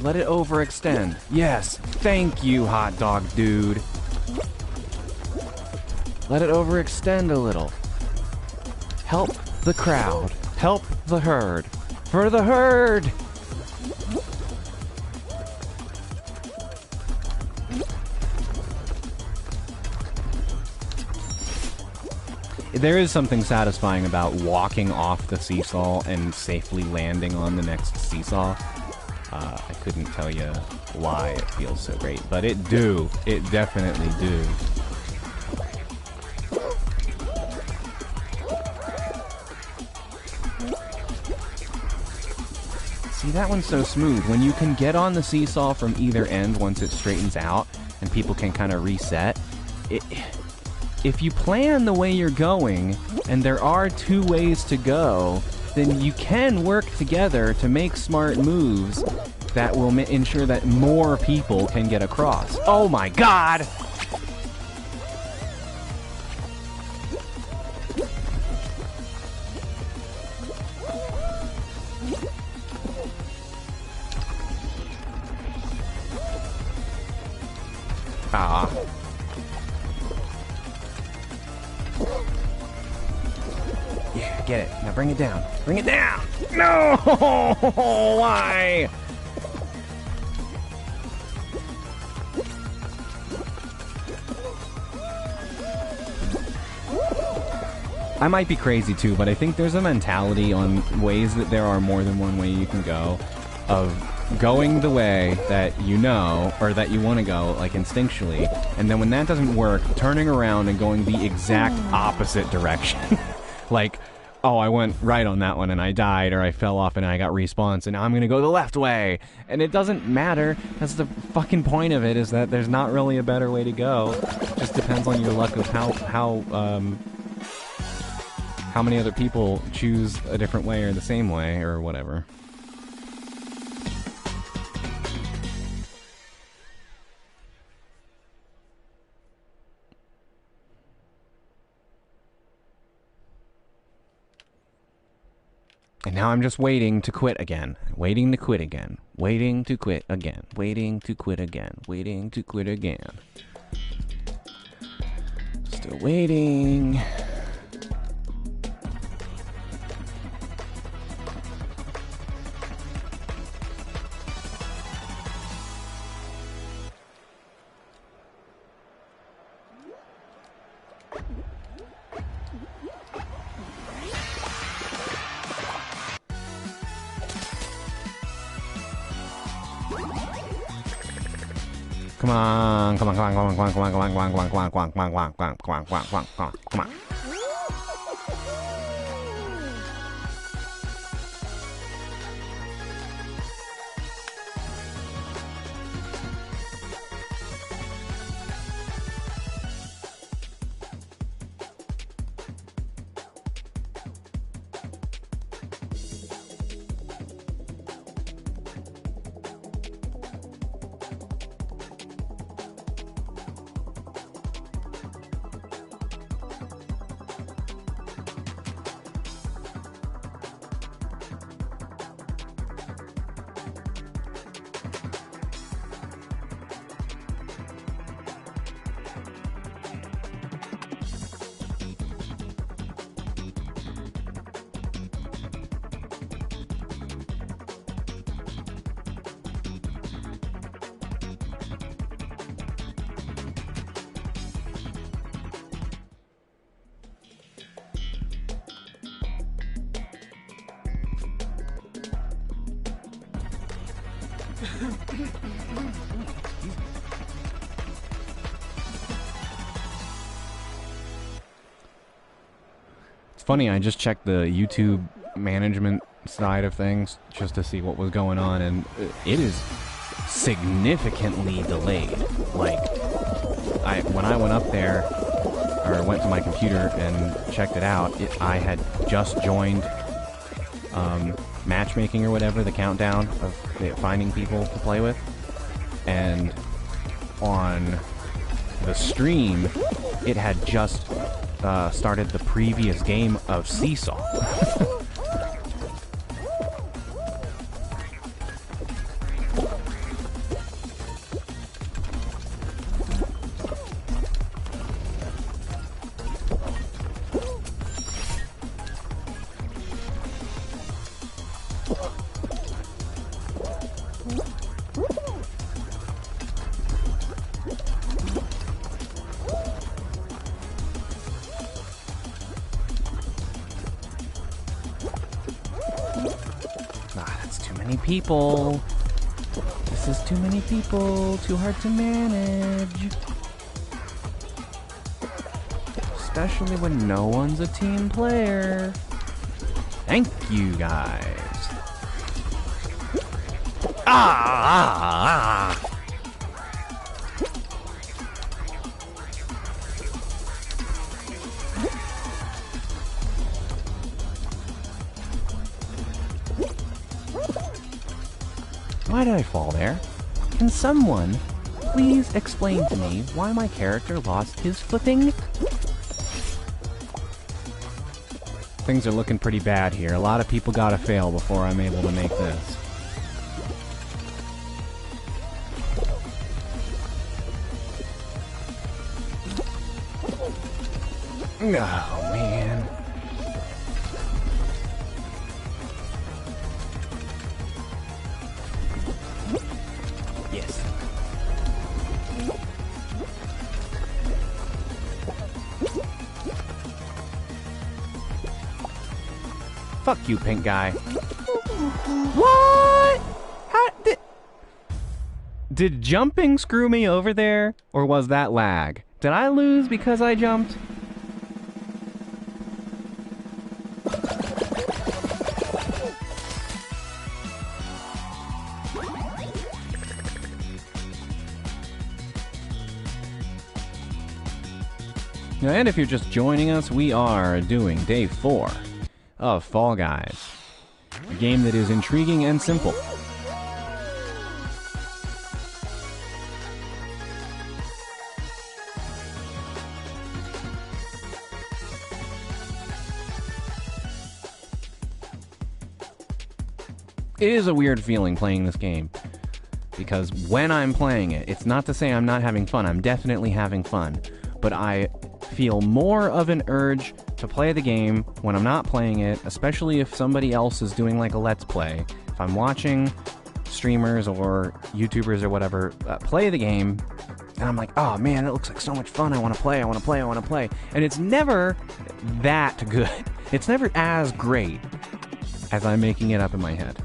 Let it overextend. Yes. Thank you, hot dog dude. Let it overextend a little. Help the crowd. Help the herd. For the herd! There is something satisfying about walking off the seesaw and safely landing on the next seesaw. I couldn't tell you why it feels so great, but it do. It definitely do. See, that one's so smooth. When you can get on the seesaw from either end once it straightens out and people can kind of reset, if you plan the way you're going, and there are two ways to go, then you can work together to make smart moves that will ensure that more people can get across. Oh my god! Ah. Yeah, get it. Now bring it down. Bring it down! No! Why? I might be crazy too, but I think there's a mentality on ways that there are more than one way you can go, of going the way that you know, or that you want to go, like instinctually, and then when that doesn't work, turning around and going the exact opposite direction. Like, oh, I went right on that one and I died, or I fell off and I got respawned, and now I'm gonna go the left way. And it doesn't matter. That's the fucking point of it, is that there's not really a better way to go. It just depends on your luck of how many other people choose a different way or the same way or whatever. And now I'm just waiting to quit again. Waiting to quit again. Waiting to quit again. Waiting to quit again. Waiting to quit again. Still waiting. Come on, come on, come on, come on, come on, come on, come on, come on, come on, come on, come on, come on, come on, come on, come on, come on, come on. It's funny, I just checked the YouTube management side of things just to see what was going on, and it is significantly delayed. Like, when I went up there, or went to my computer and checked it out, I had just joined matchmaking or whatever, the countdown of finding people to play with, and on the stream, it had just started the previous game of Seesaw. many people. This is too many people. Too hard to manage. Especially when no one's a team player. Thank you, guys. Ah! Why did I fall there? Can someone please explain to me why my character lost his footing? Things are looking pretty bad here. A lot of people gotta fail before I'm able to make this. Oh, man. Yes. Fuck you, pink guy. What? How did jumping screw me over there? Or was that lag? Did I lose because I jumped? And if you're just joining us, we are doing day 4 of Fall Guys, a game that is intriguing and simple. It is a weird feeling playing this game, because when I'm playing it, it's not to say I'm not having fun. I'm definitely having fun, but I feel more of an urge to play the game when I'm not playing it, especially if somebody else is doing like a Let's Play. If I'm watching streamers or YouTubers or whatever play the game, and I'm like, oh man, it looks like so much fun, I want to play, I want to play, I want to play. And it's never that good. It's never as great as I'm making it up in my head.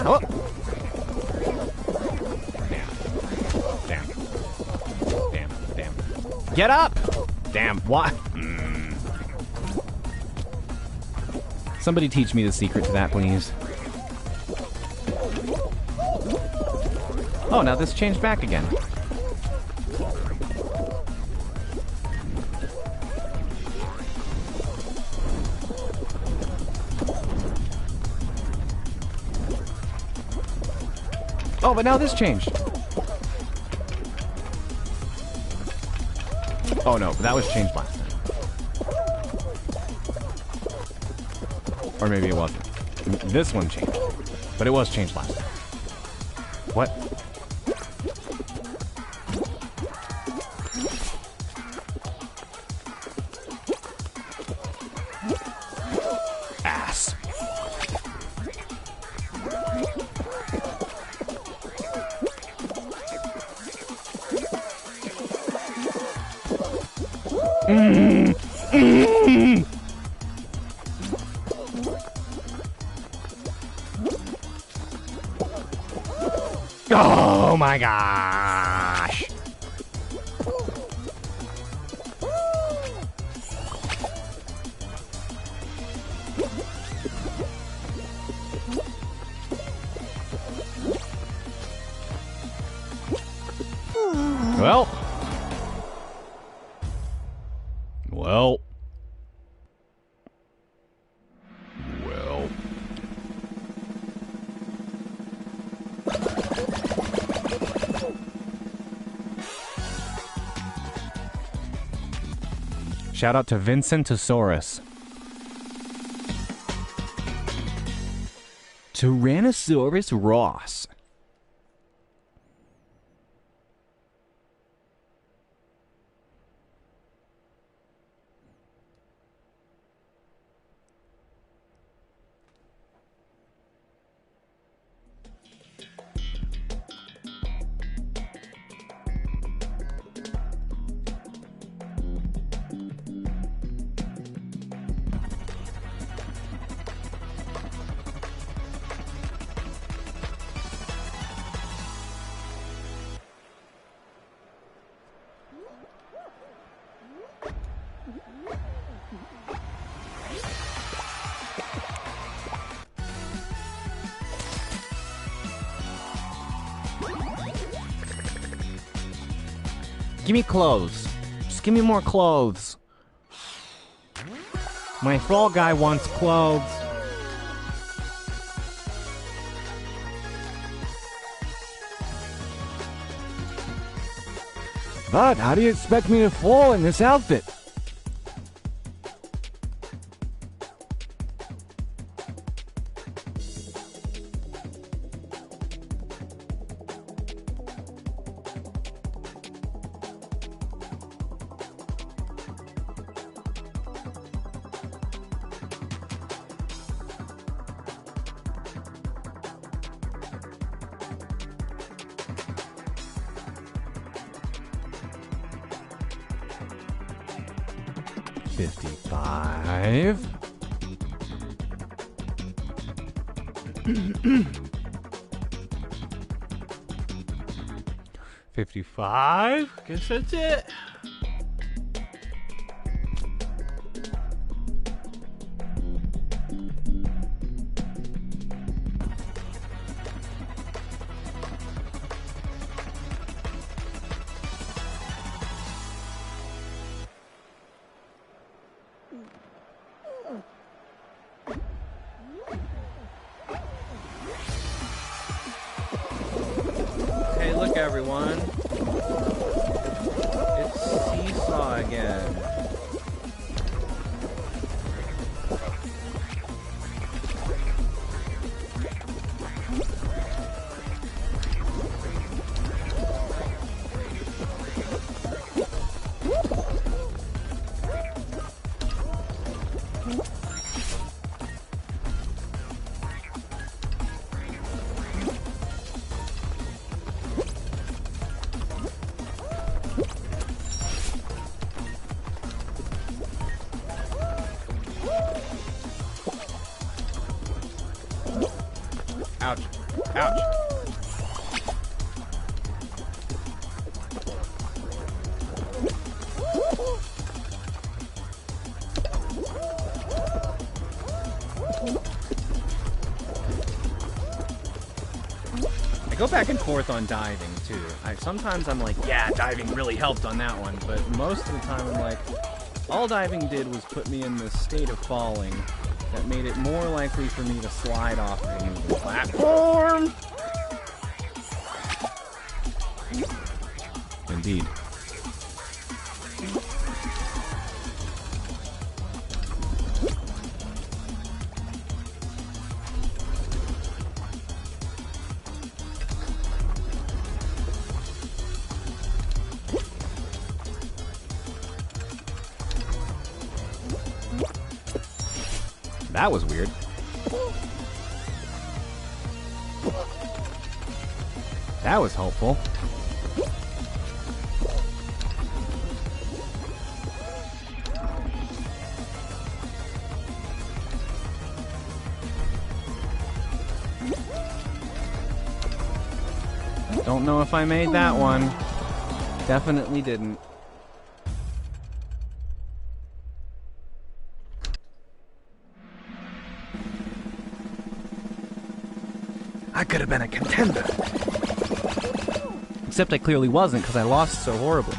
Oh. Damn. Get up! Damn, what? Somebody teach me the secret to that, please. Oh, now this changed back again. Oh, but now this changed. Oh no, that was changed last time. Or maybe it wasn't. This one changed. But it was changed last time. What? Ass. Oh my gosh. Well. Shout out to Vincentosaurus. Tyrannosaurus Ross. Give me clothes. Just give me more clothes. My frog guy wants clothes. But how do you expect me to fall in this outfit? $55. Guess that's it. Hey, look everyone. It's Seesaw again. Ouch. Ouch. I go back and forth on diving too. Sometimes I'm like, yeah, diving really helped on that one, but most of the time I'm like, all diving did was put me in this state of falling that made it more likely for me to slide off the platform. Indeed. That was weird. That was helpful. Don't know if I made that one. Definitely didn't. I could have been a contender. Except I clearly wasn't, because I lost so horribly.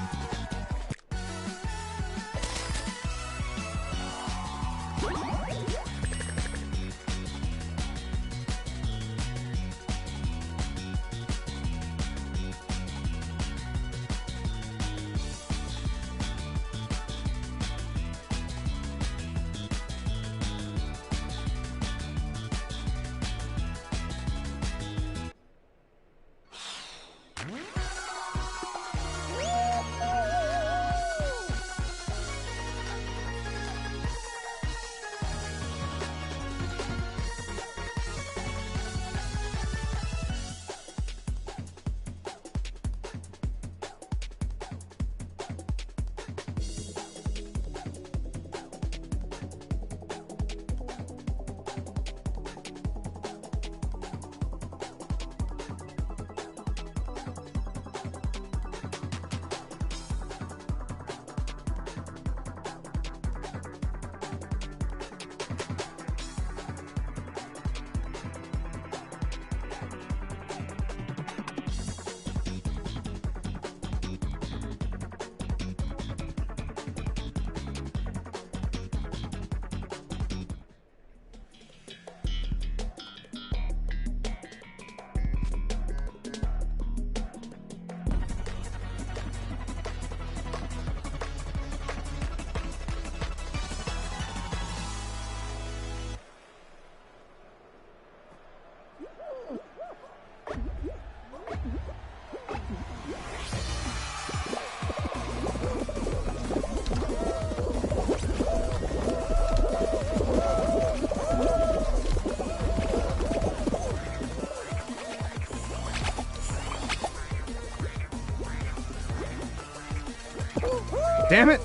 Damn it!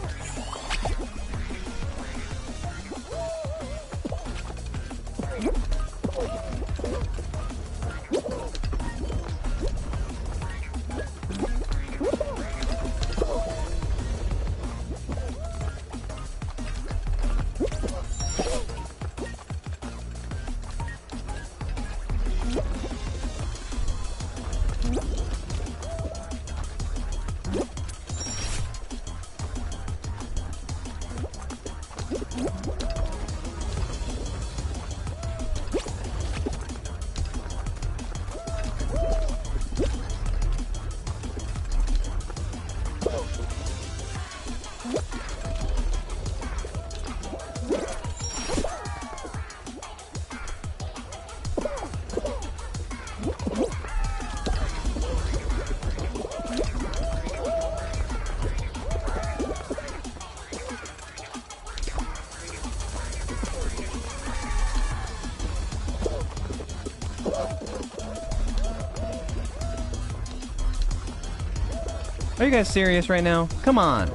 Are you guys serious right now? Come on.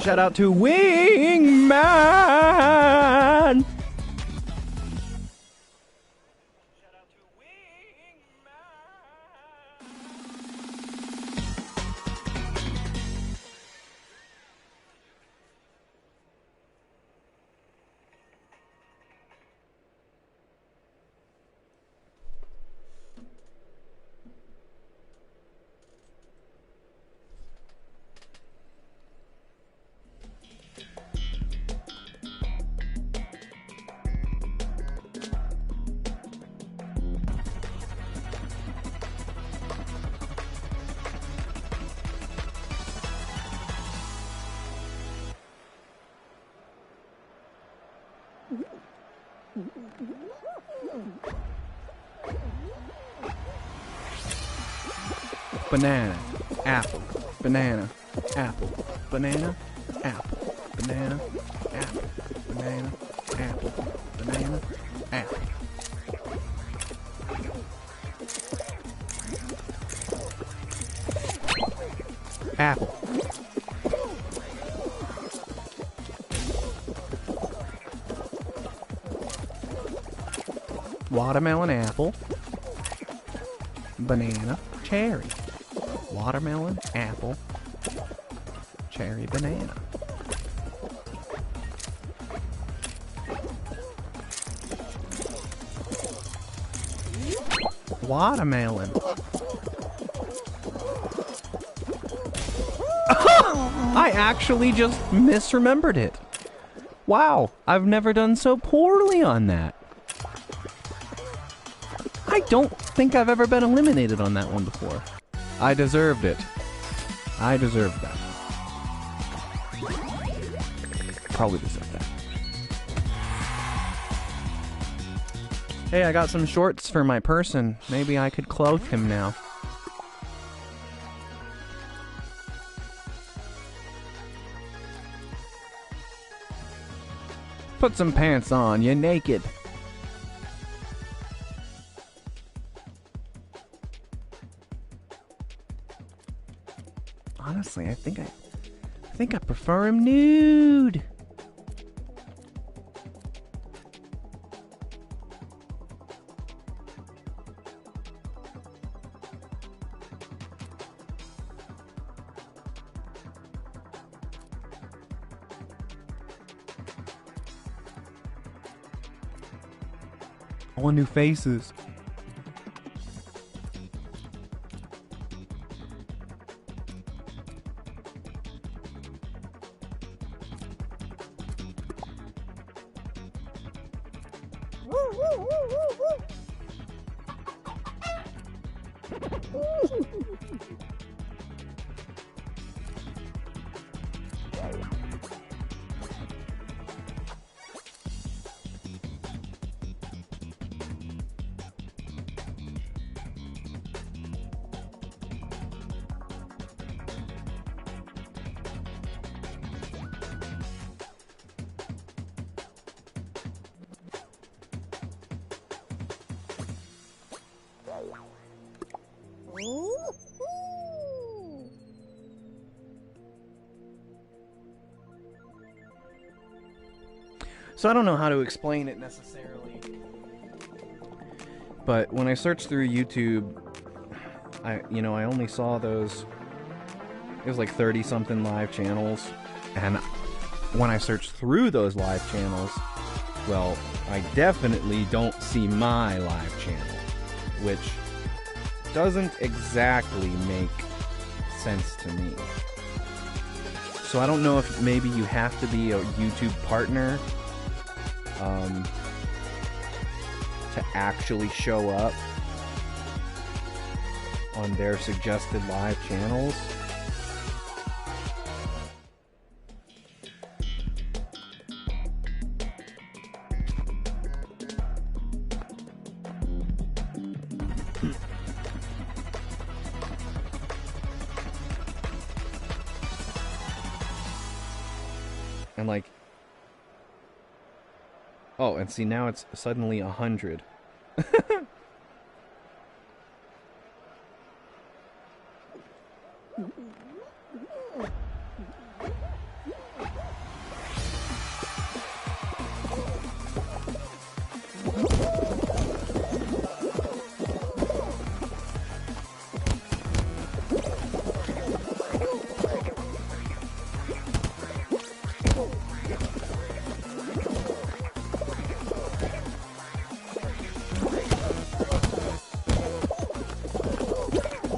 Shout out to Wingman! Banana, apple, banana, apple, banana, apple, banana, apple, banana, apple, banana, apple. Apple. Watermelon, apple, banana, cherry. Watermelon, apple, cherry, banana. Watermelon. I actually just misremembered it. Wow, I've never done so poorly on that. I don't think I've ever been eliminated on that one before. I deserved it. I deserved that. Probably deserved that. Hey, I got some shorts for my person. Maybe I could clothe him now. Put some pants on, you're naked. Honestly, I think I prefer him nude. I want new faces. So I don't know how to explain it necessarily, but when I searched through YouTube, I only saw those. It was like 30-something live channels, and when I searched through those live channels, well, I definitely don't see my live channel, which doesn't exactly make sense to me. So I don't know if maybe you have to be a YouTube partner to actually show up on their suggested live channels. And like, oh, and see, now it's suddenly 100.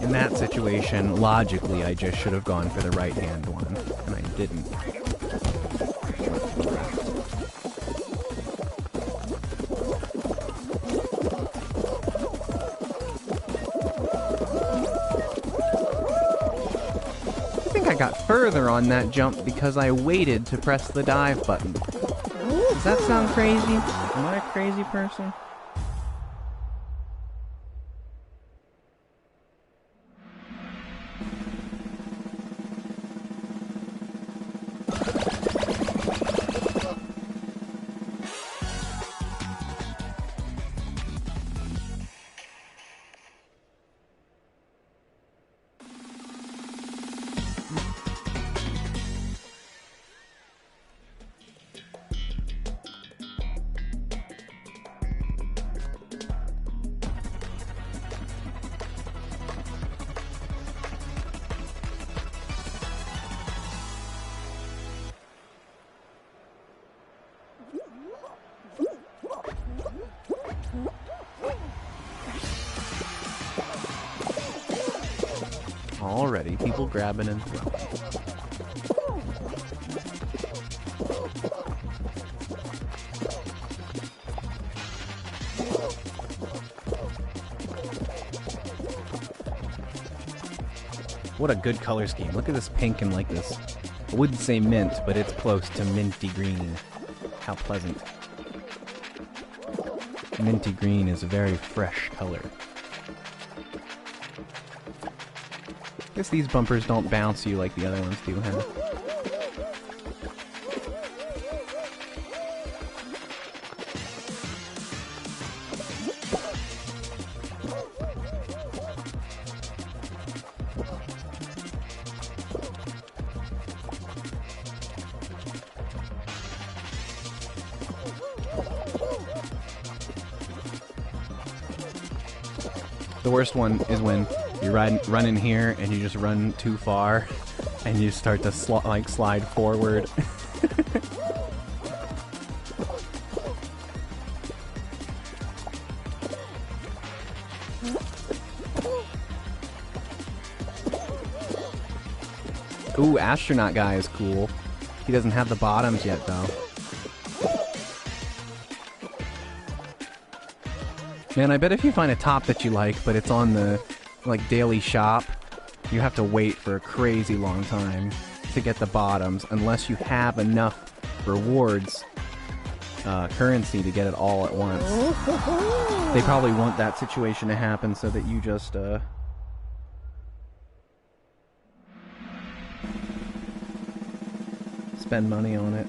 In that situation, logically, I just should have gone for the right-hand one, and I didn't. I think I got further on that jump because I waited to press the dive button. Does that sound crazy? Am I a crazy person? Already, people grabbing and throwing. What a good color scheme. Look at this pink and like this. I wouldn't say mint, but it's close to minty green. How pleasant. Minty green is a very fresh color. Guess these bumpers don't bounce you like the other ones do, huh? The worst one is when you run in here and you just run too far and you start to slide forward. Ooh, astronaut guy is cool. He doesn't have the bottoms yet, though. Man, I bet if you find a top that you like, but it's on the, like, daily shop, you have to wait for a crazy long time to get the bottoms, unless you have enough rewards, currency to get it all at once. They probably want that situation to happen so that you just, spend money on it.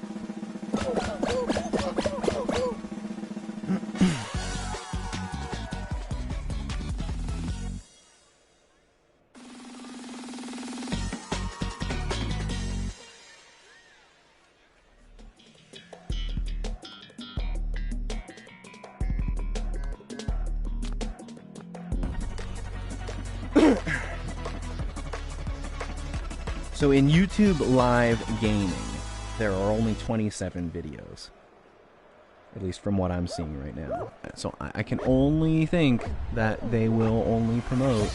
So in YouTube Live Gaming, there are only 27 videos. At least from what I'm seeing right now. So I can only think that they will only promote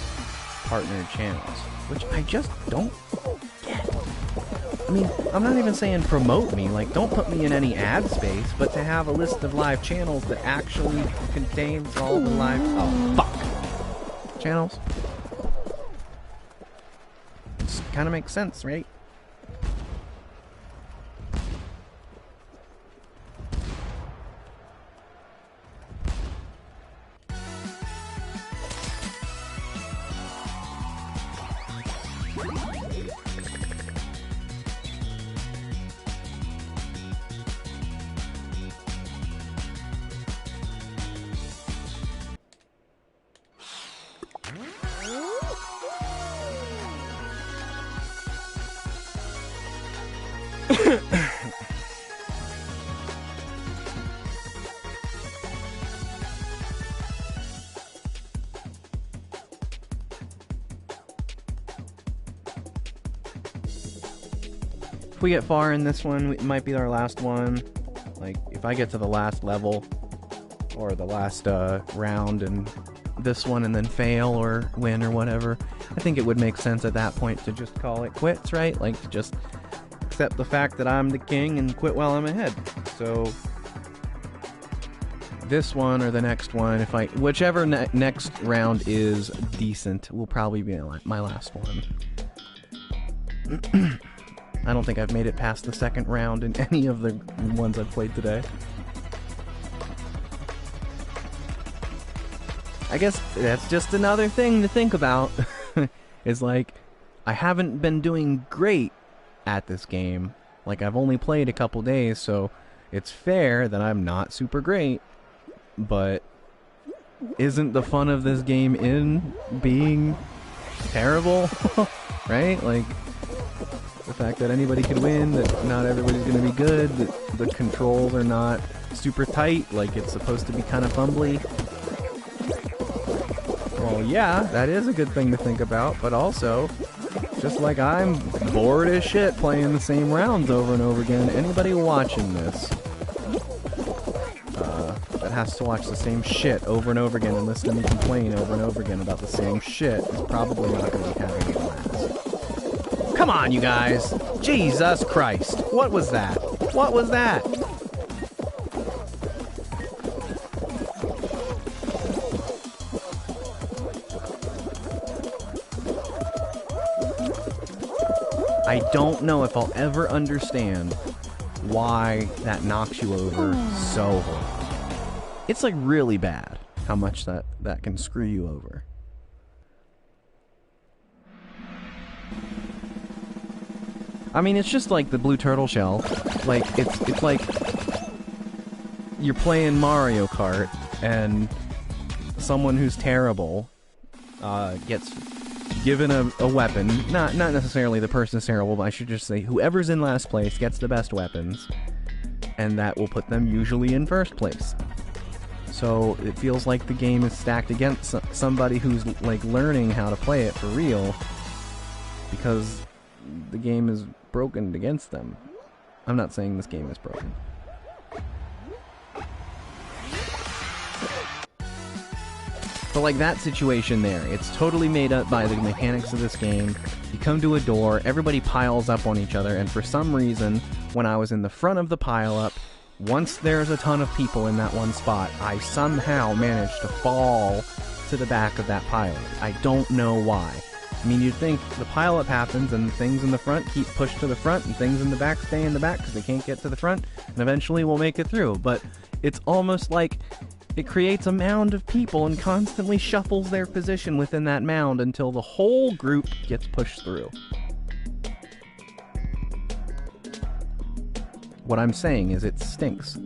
partnered channels, which I just don't get. I mean, I'm not even saying promote me, like don't put me in any ad space, but to have a list of live channels that actually contains all the live... Oh, fuck! Channels? Kind of makes sense, right? If we get far in this one, it might be our last one. Like, if I get to the last level, or the last round in this one and then fail or win or whatever, I think it would make sense at that point to just call it quits, right? Like, to just accept the fact that I'm the king and quit while I'm ahead. So, this one or the next one, if whichever next round is decent, will probably be my last one. I don't think I've made it past the second round in any of the ones I've played today. I guess that's just another thing to think about. Is like, I haven't been doing great at this game. Like, I've only played a couple days, so it's fair that I'm not super great. But isn't the fun of this game in being terrible? Right? Like, the fact that anybody could win, that not everybody's going to be good, that the controls are not super tight, like it's supposed to be kind of fumbly. Well, yeah, that is a good thing to think about, but also, just like I'm bored as shit playing the same rounds over and over again, anybody watching this that has to watch the same shit over and over again and listen to me complain over and over again about the same shit is probably not going to be having any class. Come on, you guys! Jesus Christ! What was that? What was that? I don't know if I'll ever understand why that knocks you over so hard. It's like really bad how much that can screw you over. I mean, it's just like the blue turtle shell. Like, it's like you're playing Mario Kart and someone who's terrible gets given a weapon. Not necessarily the person is terrible, but I should just say whoever's in last place gets the best weapons, and that will put them usually in first place. So it feels like the game is stacked against somebody who's like learning how to play it for real, because the game is broken against them. I'm not saying this game is broken. So like that situation there, it's totally made up by the mechanics of this game. You come to a door, everybody piles up on each other, and for some reason, when I was in the front of the pile-up, once there's a ton of people in that one spot, I somehow managed to fall to the back of that pile-up. I don't know why. I mean, you'd think the pile-up happens and things in the front keep pushed to the front and things in the back stay in the back because they can't get to the front, and eventually we'll make it through. But it's almost like it creates a mound of people and constantly shuffles their position within that mound until the whole group gets pushed through. What I'm saying is it stinks.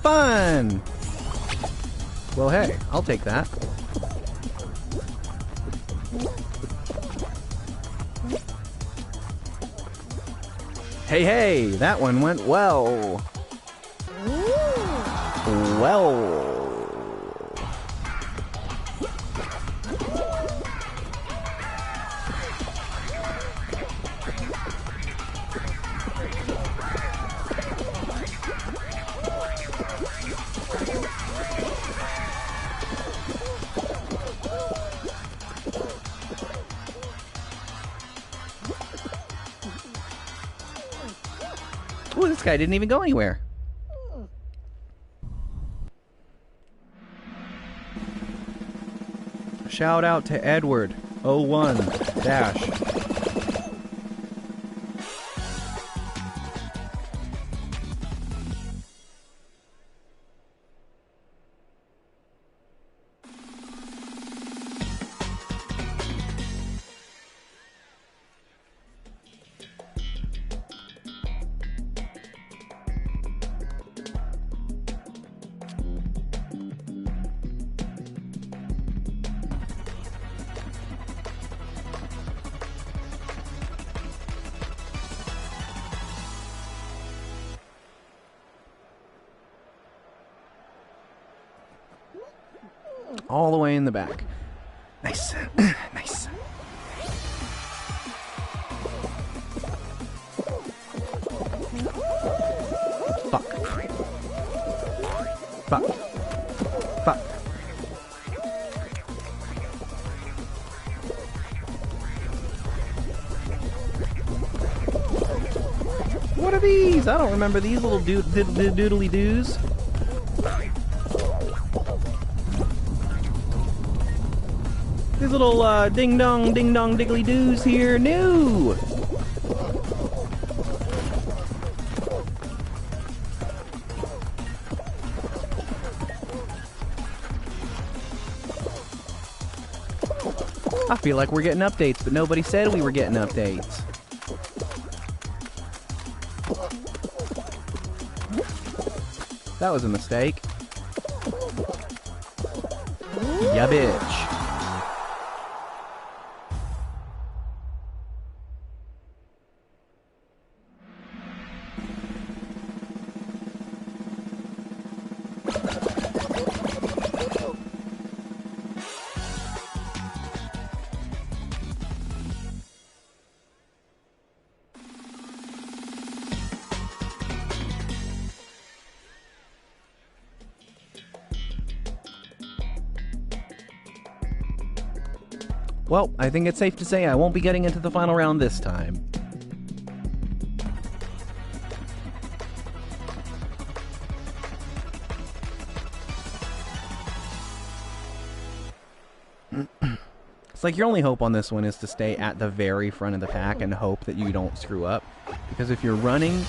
Fun! Well, hey, I'll take that. Hey, that one went well. Well. Ooh, this guy didn't even go anywhere. Shout out to Edward 01 dash. All the way in the back. Nice. Nice. Fuck. Fuck. Fuck. What are these? I don't remember these little doodly doos. These little ding dong diggly doos here. New. I feel like we're getting updates, but nobody said we were getting updates. That was a mistake. Ya bitch. Well, I think it's safe to say I won't be getting into the final round this time. It's like your only hope on this one is to stay at the very front of the pack and hope that you don't screw up. Because if you're running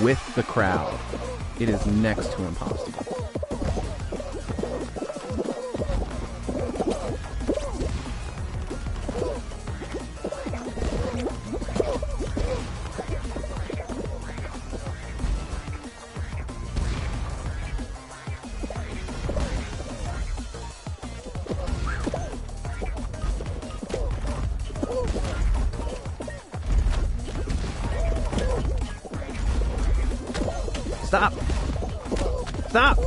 with the crowd, it is next to impossible. Stop! Stop!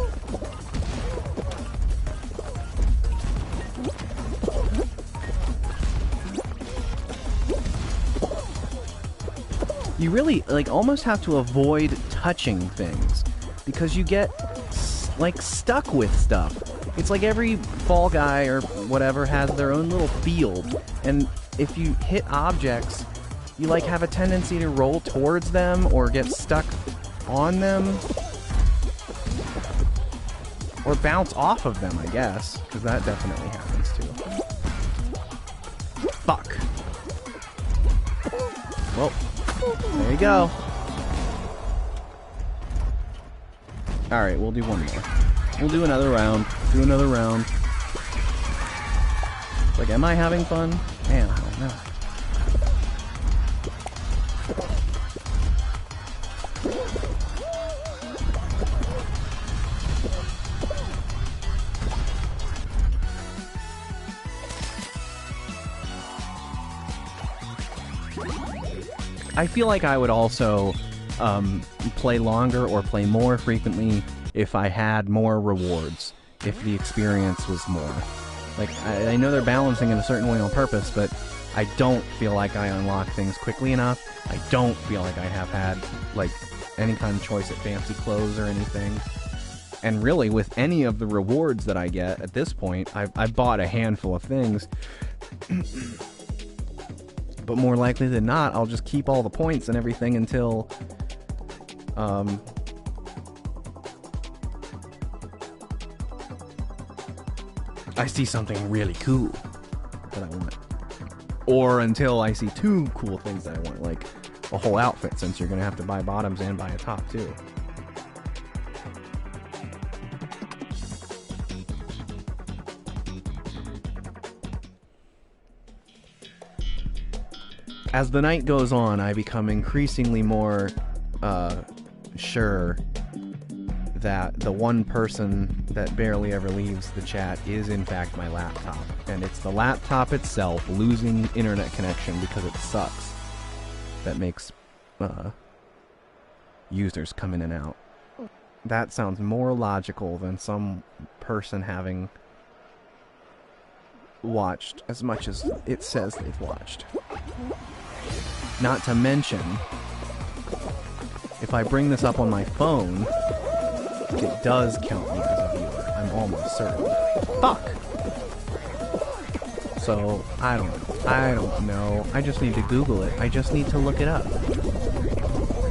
You really, like, almost have to avoid touching things because you get, like, stuck with stuff. It's like every Fall Guy or whatever has their own little field, and if you hit objects, you, like, have a tendency to roll towards them or get stuck on them, or bounce off of them, I guess, because that definitely happens too. Fuck. Well, there you go. Alright, we'll do one more. We'll do another round. Do another round. Like, am I having fun? Man, I don't know. I feel like I would also play longer or play more frequently if I had more rewards, if the experience was more. Like, I know they're balancing in a certain way on purpose, but I don't feel like I unlock things quickly enough. I don't feel like I have had, like, any kind of choice at fancy clothes or anything. And really, with any of the rewards that I get at this point, I've bought a handful of things. But more likely than not, I'll just keep all the points and everything until I see something really cool that I want. Or until I see two cool things that I want, like a whole outfit, since you're going to have to buy bottoms and buy a top too. As the night goes on, I become increasingly more sure that the one person that barely ever leaves the chat is in fact my laptop. And it's the laptop itself losing internet connection because it sucks that makes users come in and out. That sounds more logical than some person having watched as much as it says they've watched. Not to mention, if I bring this up on my phone, it does count me as a viewer. I'm almost certain. Fuck! So, I don't know. I just need to Google it. I just need to look it up.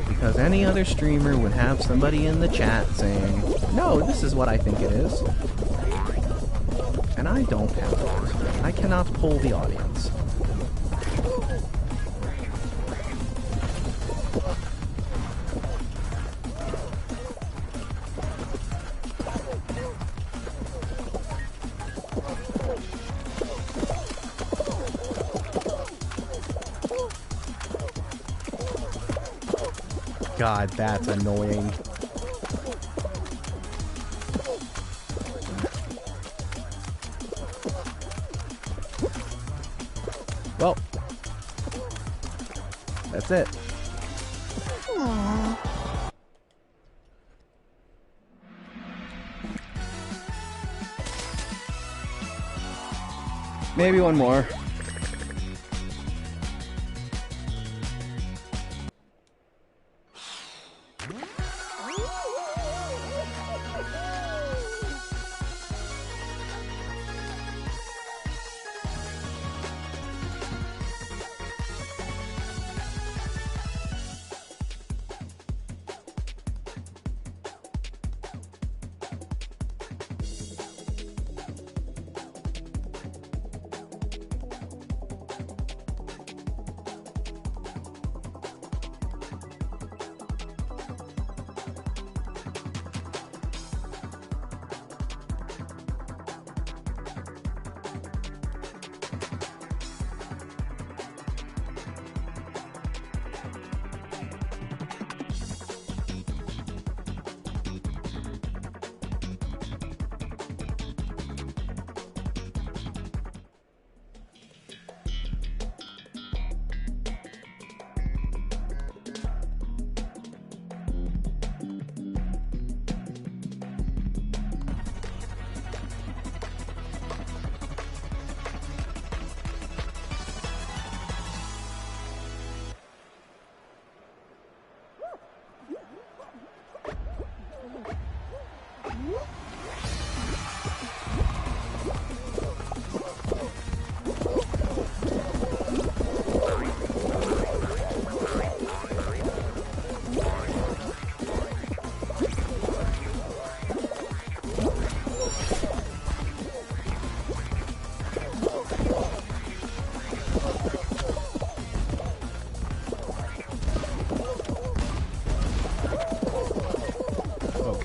Because any other streamer would have somebody in the chat saying, no, this is what I think it is. And I don't have that. I cannot pull the audience. God, that's annoying. Well, that's it. Aww. Maybe one more.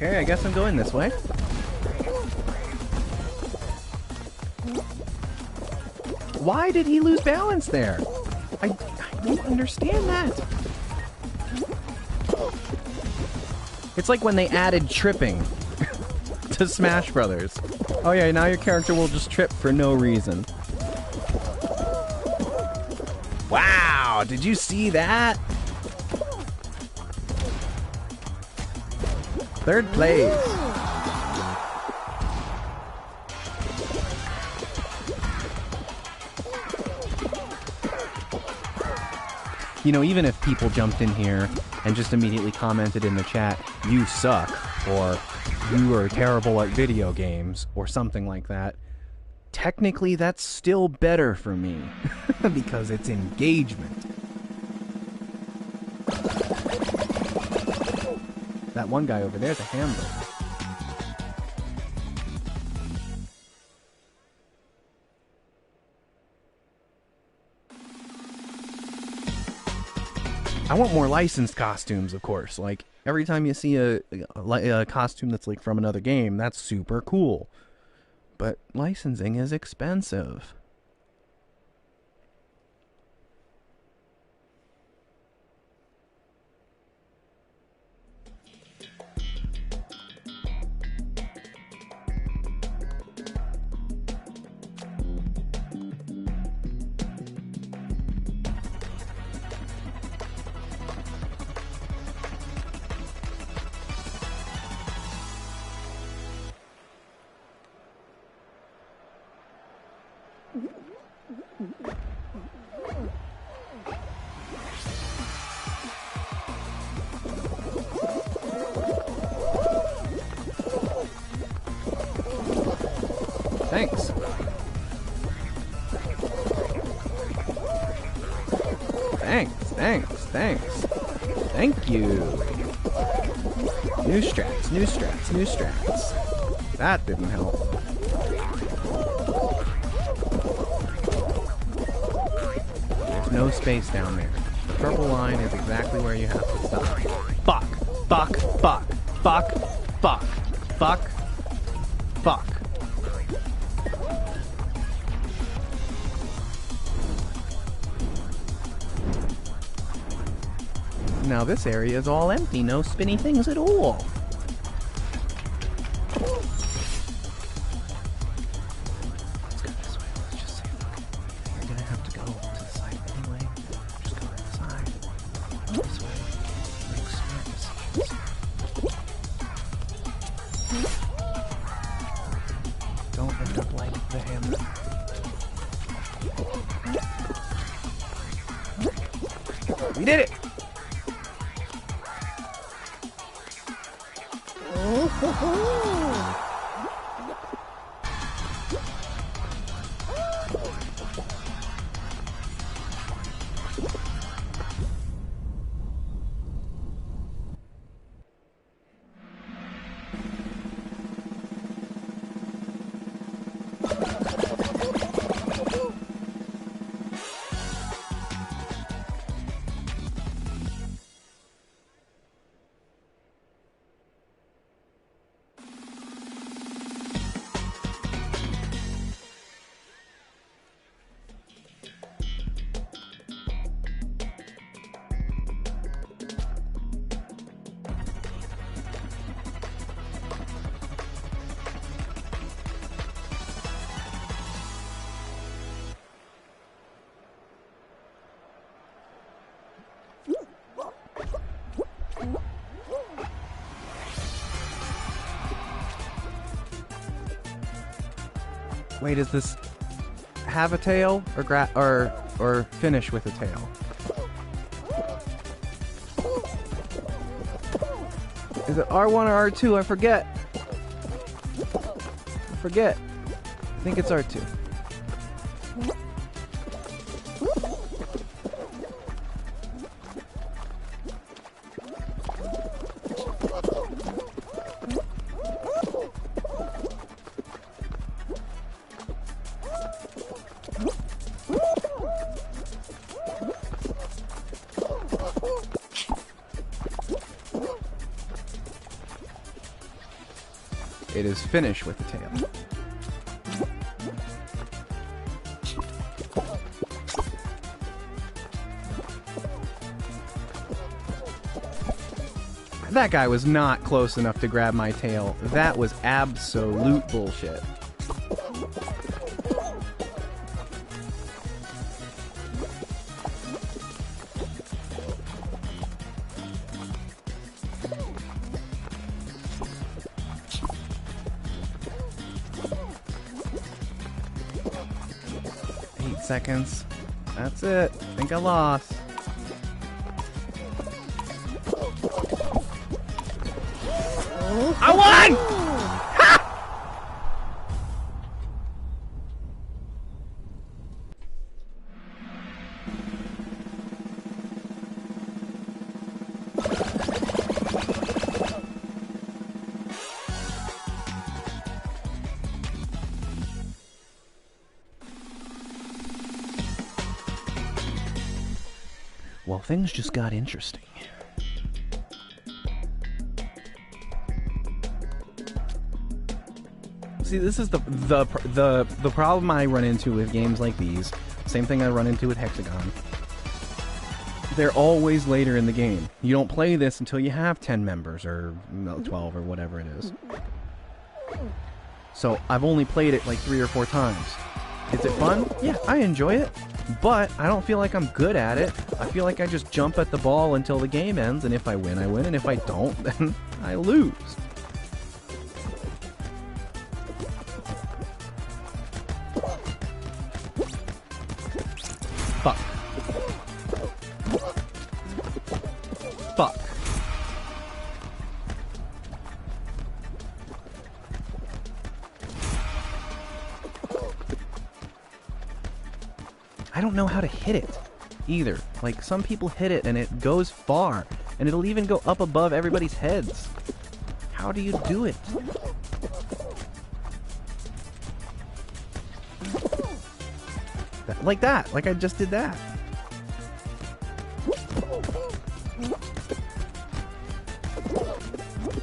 Okay, I guess I'm going this way. Why did he lose balance there? I don't understand that. It's like when they added tripping to Smash Brothers. Oh yeah, now your character will just trip for no reason. Wow, did you see that? Third place. You know, even if people jumped in here and just immediately commented in the chat, "You suck," or "You are terrible at video games," or something like that, technically that's still better for me because it's engagement. That one guy over there's a hamburger. I want more licensed costumes, of course. Like, every time you see a costume that's like from another game, that's super cool. But licensing is expensive. Thanks. Thanks. Thank you. New strats. That didn't help. There's no space down there. The purple line is exactly where you have to stop. Fuck. Now this area is all empty, no spinny things at all. Let's go this way, let's just say, look, you're gonna have to go to the side anyway. Just go to the side. This way. Make smart decisions. Don't end up like the hammer. We did it! Wait, does this have a tail or finish with a tail? Is it R1 or R2? I forget. I think it's R2. it is finished with the tail. That guy was not close enough to grab my tail. That was absolute bullshit. Seconds. That's it. I think I lost. I won! Ha! Well, things just got interesting. See, this is the problem I run into with games like these. Same thing I run into with Hexagon. They're always later in the game. You don't play this until you have 10 members, or 12, or whatever it is. So, I've only played it like 3 or 4 times. Is it fun? Yeah, I enjoy it. But I don't feel like I'm good at it. I feel like I just jump at the ball until the game ends, and if I win, I win, and if I don't, then I lose. Fuck. Fuck. I don't know how to hit it either. Like, some people hit it and it goes far, and it'll even go up above everybody's heads. How do you do it? Like that. Like I just did that.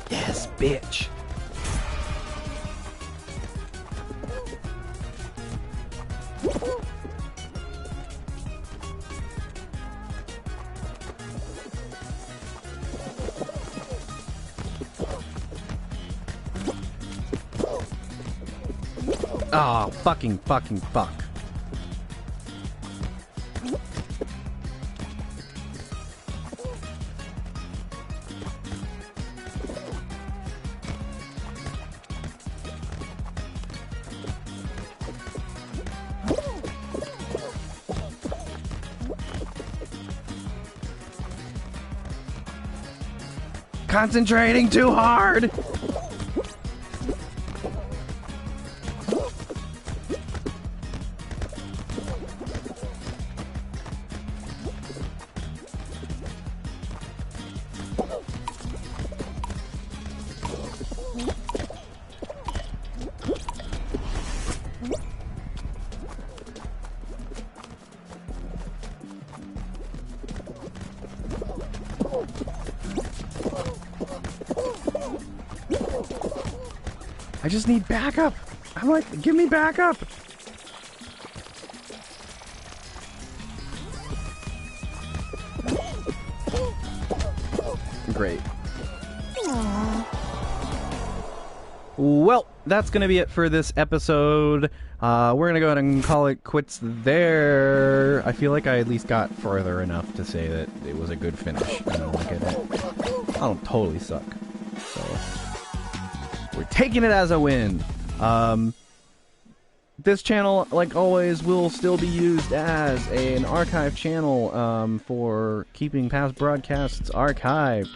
Yes, bitch. Oh, fucking fuck. Concentrating too hard! I just need backup. I'm like, give me backup. Great. Well, that's going to be it for this episode. We're going to go ahead and call it quits there. I feel like I at least got further enough to say that it was a good finish. I don't totally suck. So we're taking it as a win. This channel, like always, will still be used as an archive channel for keeping past broadcasts archived.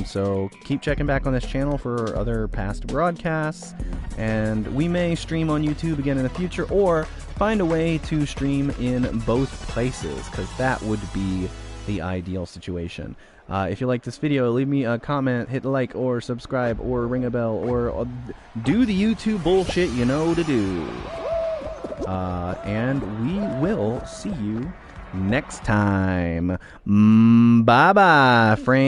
So keep checking back on this channel for other past broadcasts, and we may stream on YouTube again in the future, or find a way to stream in both places, because that would be the ideal situation. If you like this video, leave me a comment, hit like or subscribe or ring a bell, or do the YouTube bullshit you know to do. And we will see you next time. Bye-bye, friends.